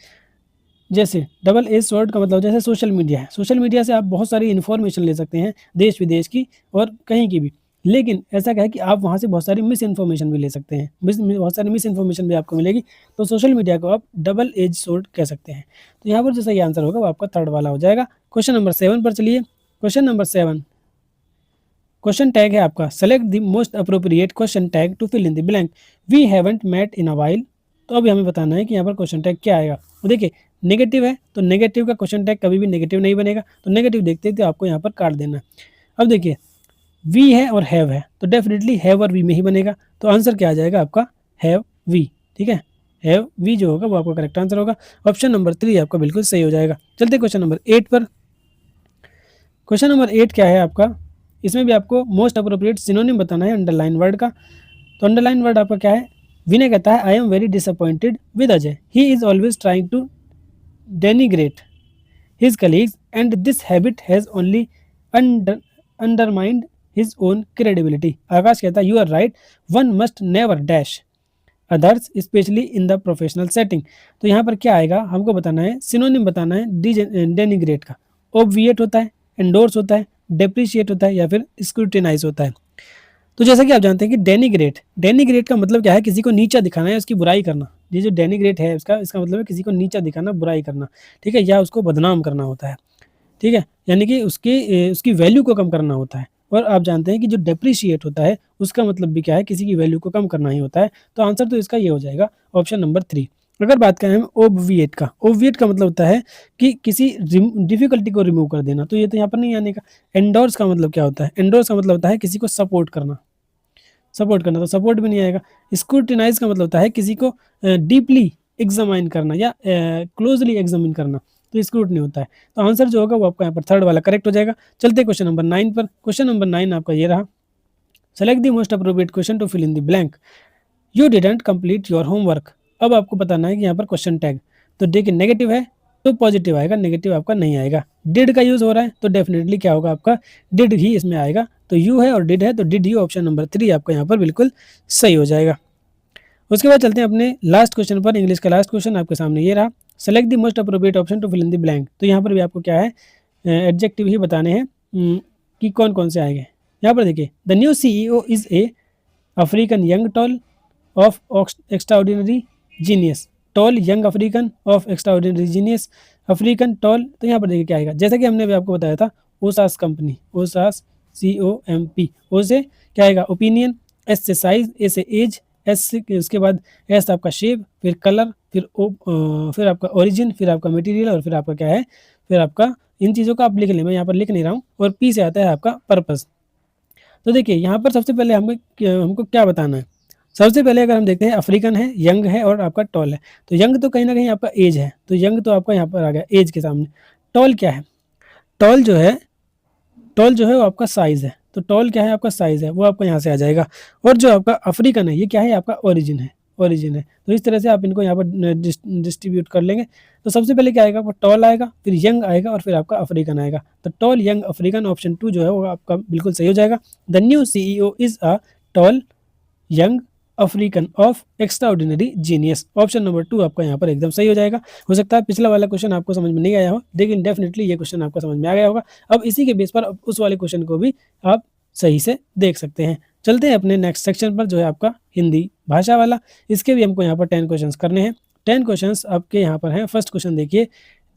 जैसे डबल एज स्वॉर्ड का मतलब जैसे सोशल मीडिया है। सोशल मीडिया से आप बहुत सारी इन्फॉर्मेशन ले सकते हैं देश विदेश की और कहीं की भी, लेकिन ऐसा क्या है कि आप वहाँ से बहुत सारी मिस इन्फॉर्मेशन भी ले सकते हैं, बहुत सारी मिस इन्फॉर्मेशन भी आपको मिलेगी। तो सोशल मीडिया को आप डबल एज स्वॉर्ड कह सकते हैं। तो यहाँ पर जो सही आंसर होगा वो आपका थर्ड वाला हो जाएगा। क्वेश्चन नंबर 7 पर चलिए। क्वेश्चन नंबर 7, क्वेश्चन टैग है आपका select the most appropriate question tag to fill in the blank. We haven't met in a while. तो अभी हमें बताना है कि यहाँ पर क्वेश्चन टैग क्या आएगा। तो देखिए नेगेटिव है तो नेगेटिव का क्वेश्चन टैग कभी भी नेगेटिव नहीं बनेगा, तो नेगेटिव देखते तो आपको यहाँ पर काट देना है। अब देखिए वी है और हैव है तो डेफिनेटली हैव और वी में ही बनेगा। तो आंसर क्या आ जाएगा आपका? Have we. ठीक है, हैव वी जो होगा वो आपका करेक्ट आंसर होगा। ऑप्शन नंबर 3 आपका बिल्कुल सही हो जाएगा। चलते क्वेश्चन नंबर 8 पर। क्वेश्चन नंबर 8 क्या है आपका? इसमें भी आपको मोस्ट अप्रोप्रिएट सिनोनिम बताना है अंडरलाइन वर्ड का। तो अंडरलाइन वर्ड आपका क्या है? विनय कहता है I am very disappointed with Ajay, he is always trying to denigrate his colleagues and this habit has only undermined his own credibility. Akash कहता है you are right, one must never dash others specially in the professional setting. तो यहाँ पर क्या आएगा हमको बताना है, सिनोनिम बताना है डेनिग्रेट का। ओबविएट होता है, एंडोर्स होता है, डेप्रिशिएट होता है या फिर स्क्रूटिनाइज होता है। तो जैसा कि आप जानते हैं कि डेनिग्रेट का मतलब क्या है? किसी को नीचा दिखाना है, उसकी बुराई करना। ये जो डेनिग्रेट है इसका मतलब है किसी को नीचा दिखाना, बुराई करना, ठीक है, या उसको बदनाम करना होता है। ठीक है, यानी कि उसकी वैल्यू को कम करना होता है। और आप जानते हैं कि जो डेप्रिशिएट होता है उसका मतलब भी क्या है? किसी की वैल्यू को कम करना ही होता है। तो आंसर तो इसका ये हो जाएगा ऑप्शन नंबर 3। अगर बात करें हम ओबविएट का, ओबविएट का मतलब होता है कि किसी डिफिकल्टी को रिमूव कर देना, तो ये तो यहाँ पर नहीं आने का। एंडोर्स का मतलब क्या होता है? एंडोर्स का मतलब होता है किसी को सपोर्ट करना, तो सपोर्ट भी नहीं आएगा। स्क्रूटिनाइज का मतलब होता है किसी को डीपली एग्जामाइन करना या क्लोजली एग्जामिन करना, तो स्क्रूटनी होता है। तो आंसर जो होगा वो आपका यहाँ पर थर्ड वाला करेक्ट हो जाएगा। चलते क्वेश्चन नंबर 9 पर। क्वेश्चन नंबर 9 आपका ये रहा, select the most appropriate question to fill in the blank. You didn't complete your homework. अब आपको बताना है कि यहाँ पर क्वेश्चन टैग, तो देखिए नेगेटिव है तो पॉजिटिव आएगा, नेगेटिव आपका नहीं आएगा। डिड का यूज हो रहा है तो डेफिनेटली क्या होगा आपका? डिड ही इसमें आएगा। तो यू है और डिड है तो डिड ही, ऑप्शन नंबर 3 आपका यहाँ पर बिल्कुल सही हो जाएगा। उसके बाद चलते हैं अपने लास्ट क्वेश्चन पर। इंग्लिश का लास्ट क्वेश्चन आपके सामने ये रहा, select the most appropriate option to fill in the blank. तो यहाँ पर भी आपको क्या है? एडजेक्टिव ही बताने हैं कि कौन कौन से आएंगे। यहाँ पर देखिए the new CEO is a African young tall of extraordinary genius. Tall young African of extraordinary genius, African tall. तो यहाँ पर देखिए क्या आएगा? जैसा कि हमने अभी आपको बताया था, ओसास कंपनी, ओसास COMP। ओ से क्या आएगा? ओपिनियन, एस से साइज, ए से एज, एस से उसके बाद एस आपका शेप, फिर कलर, फिर आपका ओरिजिन, फिर आपका मटेरियल और फिर आपका क्या है? फिर आपका इन चीज़ों का आप लिख लें, मैं यहाँ पर लिख नहीं रहा हूँ। और पी से आता है आपका पर्पस। तो देखिए यहाँ पर सबसे पहले हमको क्या बताना है? सबसे पहले अगर हम देखते हैं अफ्रीकन है, यंग है और आपका टॉल है। तो यंग तो कहीं ना कहीं आपका एज है, तो यंग तो आपका यहाँ पर आ गया एज के सामने। टॉल क्या है? टॉल जो है वो आपका साइज है। तो टॉल क्या है? आपका साइज है, वो आपका यहाँ से आ जाएगा। और जो आपका अफ्रीकन है ये क्या है? आपका ओरिजिन है, तो इस तरह से आप इनको यहाँ पर डिस्ट्रीब्यूट कर लेंगे। तो सबसे पहले क्या आएगा? आपका टॉल आएगा, फिर यंग आएगा और फिर आपका अफ्रीकन आएगा। तो टॉल, यंग, अफ्रीकन, ऑप्शन 2 जो है वो आपका बिल्कुल सही हो जाएगा। The new CEO is a tall, young, African, of, extraordinary, genius. Option number 2 आपका यहाँ पर एकदम सही हो जाएगा। हो सकता है पिछला वाला क्वेश्चन आपको समझ में नहीं आया हो, लेकिन डेफिनेटली ये क्वेश्चन आपको समझ में आ गया होगा। अब इसी के बेस पर अब उस वाले क्वेश्चन को भी आप सही से देख सकते हैं। चलते हैं अपने नेक्स्ट सेक्शन पर, जो है आपका हिंदी भाषा वाला। इसके भी हमको यहाँ पर 10 क्वेश्चन करने हैं। 10 क्वेश्चन आपके यहाँ पर हैं। फर्स्ट क्वेश्चन देखिए,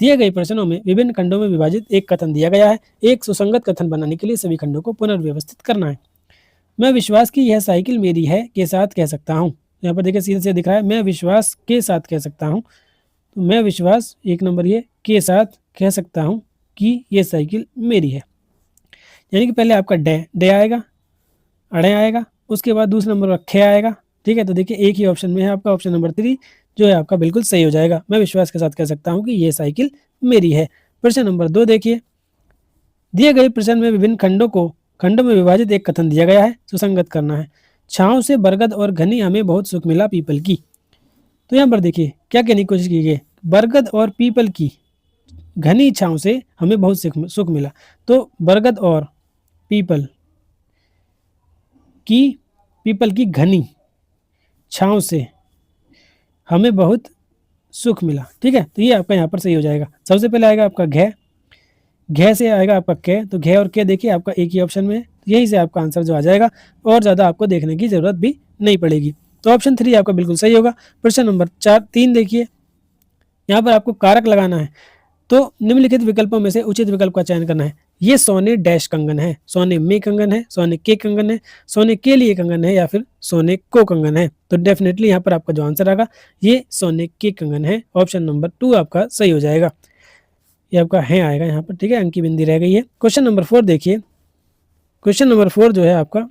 दिए गए प्रश्नों में विभिन्न खंडों में विभाजित एक कथन दिया गया है। एक सुसंगत कथन बनाने के लिए सभी खंडों को पुनर्व्यवस्थित करना है। मैं विश्वास की यह साइकिल मेरी है के साथ कह सकता हूँ। यहाँ पर देखिए सीधे से दिख रहा है, मैं विश्वास के साथ कह सकता हूँ। तो मैं विश्वास, एक नंबर ये के साथ कह सकता हूँ कि ये साइकिल मेरी है। यानी कि पहले आपका डे आएगा, अड़े आएगा, उसके बाद दूसरे नंबर पर खे आएगा। ठीक है, तो देखिए एक ही ऑप्शन में है आपका ऑप्शन नंबर 3 जो है आपका बिल्कुल सही हो जाएगा। मैं विश्वास के साथ कह सकता हूँ कि ये साइकिल मेरी है। प्रश्न नंबर 2 देखिए, दिए गए प्रश्न में विभिन्न खंडों में विभाजित एक कथन दिया गया है, सुसंगत करना है। छांव से बरगद और घनी हमें बहुत सुख मिला पीपल की। तो यहाँ पर देखिए क्या कहने की कोशिश की गई, बरगद और पीपल की घनी छांव से हमें बहुत सुख मिला। तो बरगद और पीपल की घनी छांव से हमें बहुत सुख मिला। ठीक है, तो ये आपका यहाँ पर सही हो जाएगा। सबसे पहले आएगा आपका घे से आएगा आपका के, तो घे और के देखिए आपका एक ही ऑप्शन में है, यहीं से आपका आंसर जो आ जाएगा और ज़्यादा आपको देखने की जरूरत भी नहीं पड़ेगी। तो ऑप्शन 3 आपका बिल्कुल सही होगा। प्रश्न नंबर 3 देखिए, यहाँ पर आपको कारक लगाना है। तो निम्नलिखित विकल्पों में से उचित विकल्प का चयन करना है। ये सोने डैश कंगन है, सोने में कंगन है, सोने के कंगन है, सोने के लिए कंगन है, या फिर सोने को कंगन है। तो डेफिनेटली यहाँ पर आपका जो आंसर आएगा ये सोने के कंगन है। ऑप्शन नंबर 2 आपका सही हो जाएगा। ये आपका है आएगा यहाँ पर। ठीक है, अंक की बिंदी रह गई है। क्वेश्चन नंबर 4 देखिए, क्वेश्चन नंबर 4 जो है आपका,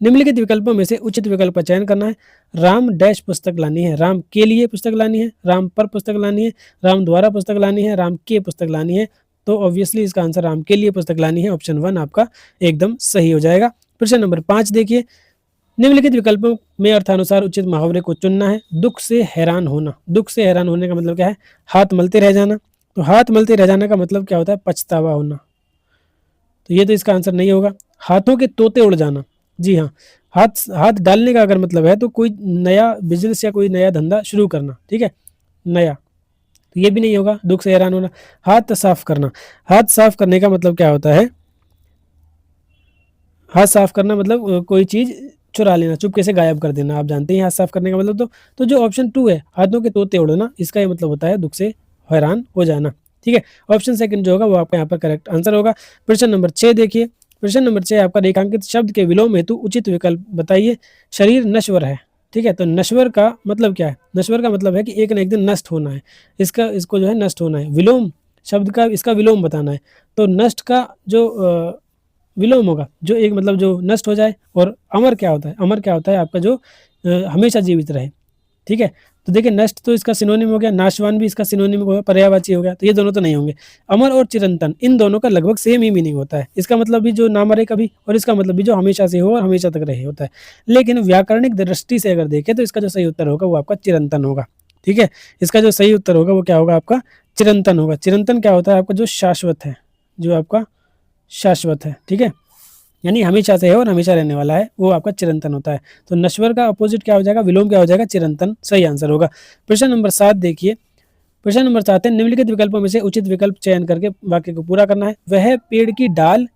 निम्नलिखित विकल्पों में से उचित विकल्प का चयन करना है। राम डैश पुस्तक लानी है, राम के लिए पुस्तक लानी है, राम पर पुस्तक लानी है, राम द्वारा पुस्तक लानी है, राम के पुस्तक लानी है। तो ऑब्वियसली इसका आंसर राम के लिए पुस्तक लानी है। ऑप्शन 1 आपका एकदम सही हो जाएगा। प्रश्न नंबर 5 देखिए, निम्नलिखित विकल्पों में अर्थानुसार उचित मुहावरे को चुनना है। दुख से हैरान होना, दुख से हैरान होने का मतलब क्या है, हाथ मलते रह जाना। तो हाथ मलते रह जाने का मतलब क्या होता है, पछतावा होना। तो ये तो इसका आंसर नहीं होगा। हाथों के तोते उड़ जाना, जी हाँ, हाथ डालने का अगर मतलब है तो कोई नया बिजनेस या कोई नया धंधा शुरू करना। ठीक है, नया, तो ये भी नहीं होगा। दुख से हैरान होना। हाथ साफ करना, हाथ साफ करने का मतलब क्या होता है, हाथ साफ करना मतलब कोई चीज चुरा लेना, चुपके से गायब कर देना। आप जानते हैं हाथ साफ करने का मतलब। तो जो ऑप्शन 2 है, हाथों के तोते उड़ना, इसका ये मतलब होता है दुख से हैरान हो जाना। ठीक है, ऑप्शन सेकंड जो होगा वो आपका यहाँ पर करेक्ट आंसर होगा। प्रश्न नंबर 6 देखिए, प्रश्न नंबर 6 आपका, रेखांकित शब्द के विलोम हेतु उचित विकल्प बताइए। शरीर नश्वर है। ठीक है, तो नश्वर का मतलब क्या है, नश्वर का मतलब है कि एक न एक दिन नष्ट होना है, इसको जो है नष्ट होना है। विलोम शब्द का इसका विलोम बताना है। तो नष्ट का जो विलोम होगा, जो एक मतलब जो नष्ट हो जाए। और अमर क्या होता है, अमर क्या होता है आपका जो हमेशा जीवित रहे। ठीक है, तो देखिए नष्ट तो इसका सिनोनिम हो गया, नाशवान भी इसका सिनोनिम हो गया, पर्यायवाची हो गया। तो ये दोनों तो नहीं होंगे। अमर और चिरंतन, इन दोनों का लगभग सेम ही मीनिंग होता है। इसका मतलब भी जो ना मरे कभी, और इसका मतलब भी जो हमेशा से हो और हमेशा तक रहे होता है। लेकिन व्याकरणिक दृष्टि से अगर देखें तो इसका जो सही उत्तर होगा वो आपका चिरंतन होगा। ठीक है, इसका जो सही उत्तर होगा वो क्या होगा, आपका चिरंतन होगा। चिरंतन क्या होता है, आपका जो शाश्वत है, जो आपका शाश्वत है। ठीक है, यानी हमेशा से है और हमेशा रहने वाला है, वो आपका चिरंतन होता है। तो नश्वर का अपोजिट क्या हो जाएगा, विलोम क्या हो जाएगा, चिरंतन। सही आंसर होगा। प्रश्न नंबर 7 देखिए, प्रश्न नंबर 7 है, निम्नलिखित विकल्पों में से उचित विकल्प चयन करके वाक्य को पूरा करना है। वह पेड़ की डाल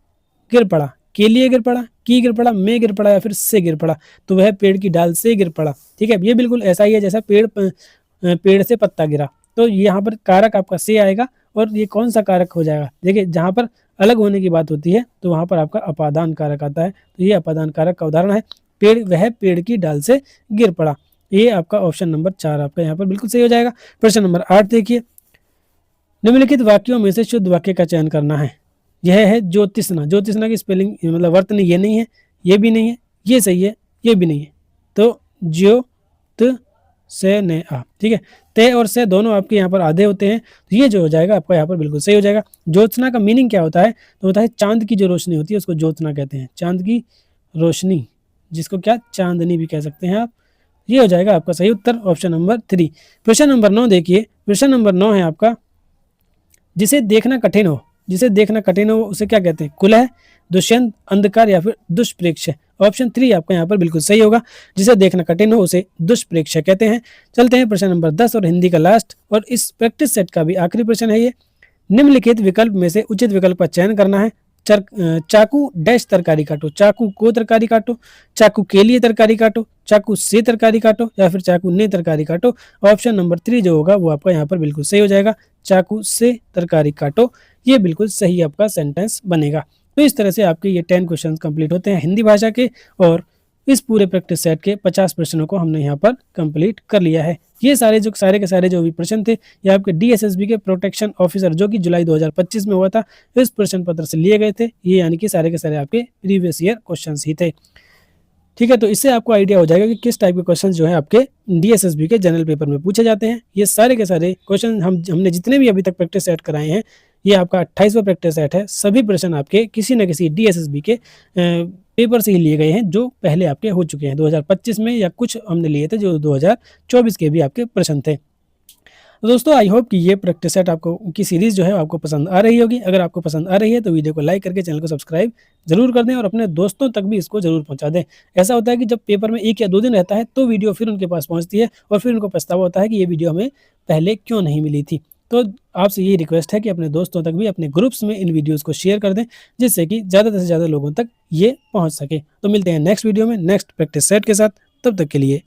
गिर पड़ा, के लिए गिर पड़ा, की गिर पड़ा, में गिर पड़ा, या फिर से गिर पड़ा। तो वह पेड़ की डाल से गिर पड़ा। ठीक है, ये बिल्कुल ऐसा ही है जैसा पेड़ से पत्ता गिरा। तो यहाँ पर कारक आपका से आएगा। और ये कौन सा कारक हो जाएगा, देखिए जहाँ पर अलग होने की बात होती है तो वहां पर आपका अपादान कारक आता है। तो ये अपादान कारक का उदाहरण है, वह पेड़ की डाल से गिर पड़ा। ये आपका ऑप्शन नंबर 4 आपका यहाँ पर बिल्कुल सही हो जाएगा। प्रश्न नंबर 8 देखिए, निम्नलिखित वाक्यों में से शुद्ध वाक्य का चयन करना है। यह है ज्योतिषना, ज्योतिषना की स्पेलिंग मतलब वर्तनी ये नहीं है, ये भी नहीं है, ये सही है, ये भी नहीं है। तो ज्योत से ने आ। ठीक है, ते और से दोनों आपके यहाँ पर आधे होते हैं। तो ये जो हो जाएगा आपका यहाँ पर बिल्कुल सही हो जाएगा। ज्योत्सना का मीनिंग क्या होता है, तो होता है चांद की जो रोशनी होती है उसको ज्योत्सना कहते हैं। चांद की रोशनी, जिसको क्या चांदनी भी कह सकते हैं आप। ये हो जाएगा आपका सही उत्तर, ऑप्शन नंबर 3। प्रश्न नंबर 9 देखिए, प्रश्न नंबर 9 है आपका, जिसे देखना कठिन हो, जिसे देखना कठिन हो उसे क्या कहते हैं, कुलह, दुष्यंत, अंधकार, या फिर दुष्प्रेक्ष। ऑप्शन 3 आपका यहाँ पर बिल्कुल सही होगा। जिसे देखना कठिन हो उसे दुष्प्रेक्षण कहते हैं। चलते हैं प्रश्न नंबर 10 और हिंदी का लास्ट और इस प्रैक्टिस सेट का भी आखिरी प्रश्न है ये। निम्नलिखित विकल्प में से उचित विकल्प का चयन करना है। चाकू डैश तरकारी काटो, चाकू को तरकारी काटो, चाकू के लिए तरकारी काटो, चाकू से तरकारी काटो या फिर चाकू ने तरकारी काटो। ऑप्शन नंबर 3 जो होगा वो आपका यहाँ पर बिल्कुल सही हो जाएगा, चाकू से तरकारी काटो। ये बिल्कुल सही आपका सेंटेंस बनेगा। तो इस तरह से आपके ये 10 क्वेश्चन कंप्लीट होते हैं हिंदी भाषा के और इस पूरे प्रैक्टिस सेट के 50 प्रश्नों को हमने यहाँ पर कंप्लीट कर लिया है। ये सारे के सारे जो भी प्रश्न थे ये आपके डीएसएसबी के प्रोटेक्शन ऑफिसर जो कि जुलाई 2025 में हुआ था इस प्रश्न पत्र से लिए गए थे। ये यानी कि सारे के सारे आपके प्रीवियस ईयर क्वेश्चंस ही थे। ठीक है, तो इससे आपको आइडिया हो जाएगा कि किस टाइप के क्वेश्चन जो है आपके डीएसएसबी के जनरल पेपर में पूछे जाते हैं। ये सारे के सारे क्वेश्चन हमने जितने भी अभी तक प्रैक्टिस सेट कराए हैं ये आपका 28वां प्रैक्टिस सेट है। सभी प्रश्न आपके किसी न किसी डीएसएसबी के पेपर से ही लिए गए हैं जो पहले आपके हो चुके हैं 2025 में, या कुछ हमने लिए थे जो 2024 के भी आपके प्रश्न थे। तो दोस्तों आई होप कि ये प्रैक्टिस सेट आपको की सीरीज जो है आपको पसंद आ रही होगी। अगर आपको पसंद आ रही है तो वीडियो को लाइक करके चैनल को सब्सक्राइब जरूर कर दें और अपने दोस्तों तक भी इसको जरूर पहुंचा दें। ऐसा होता है कि जब पेपर में 1 या 2 दिन रहता है तो वीडियो फिर उनके पास पहुंचती है और फिर उनको पछतावा होता है कि ये वीडियो हमें पहले क्यों नहीं मिली थी। तो आपसे यही रिक्वेस्ट है कि अपने दोस्तों तक भी अपने ग्रुप्स में इन वीडियोज़ को शेयर कर दें जिससे कि ज़्यादा से ज़्यादा लोगों तक ये पहुँच सके। तो मिलते हैं नेक्स्ट वीडियो में नेक्स्ट प्रैक्टिस सेट के साथ, तब तक के लिए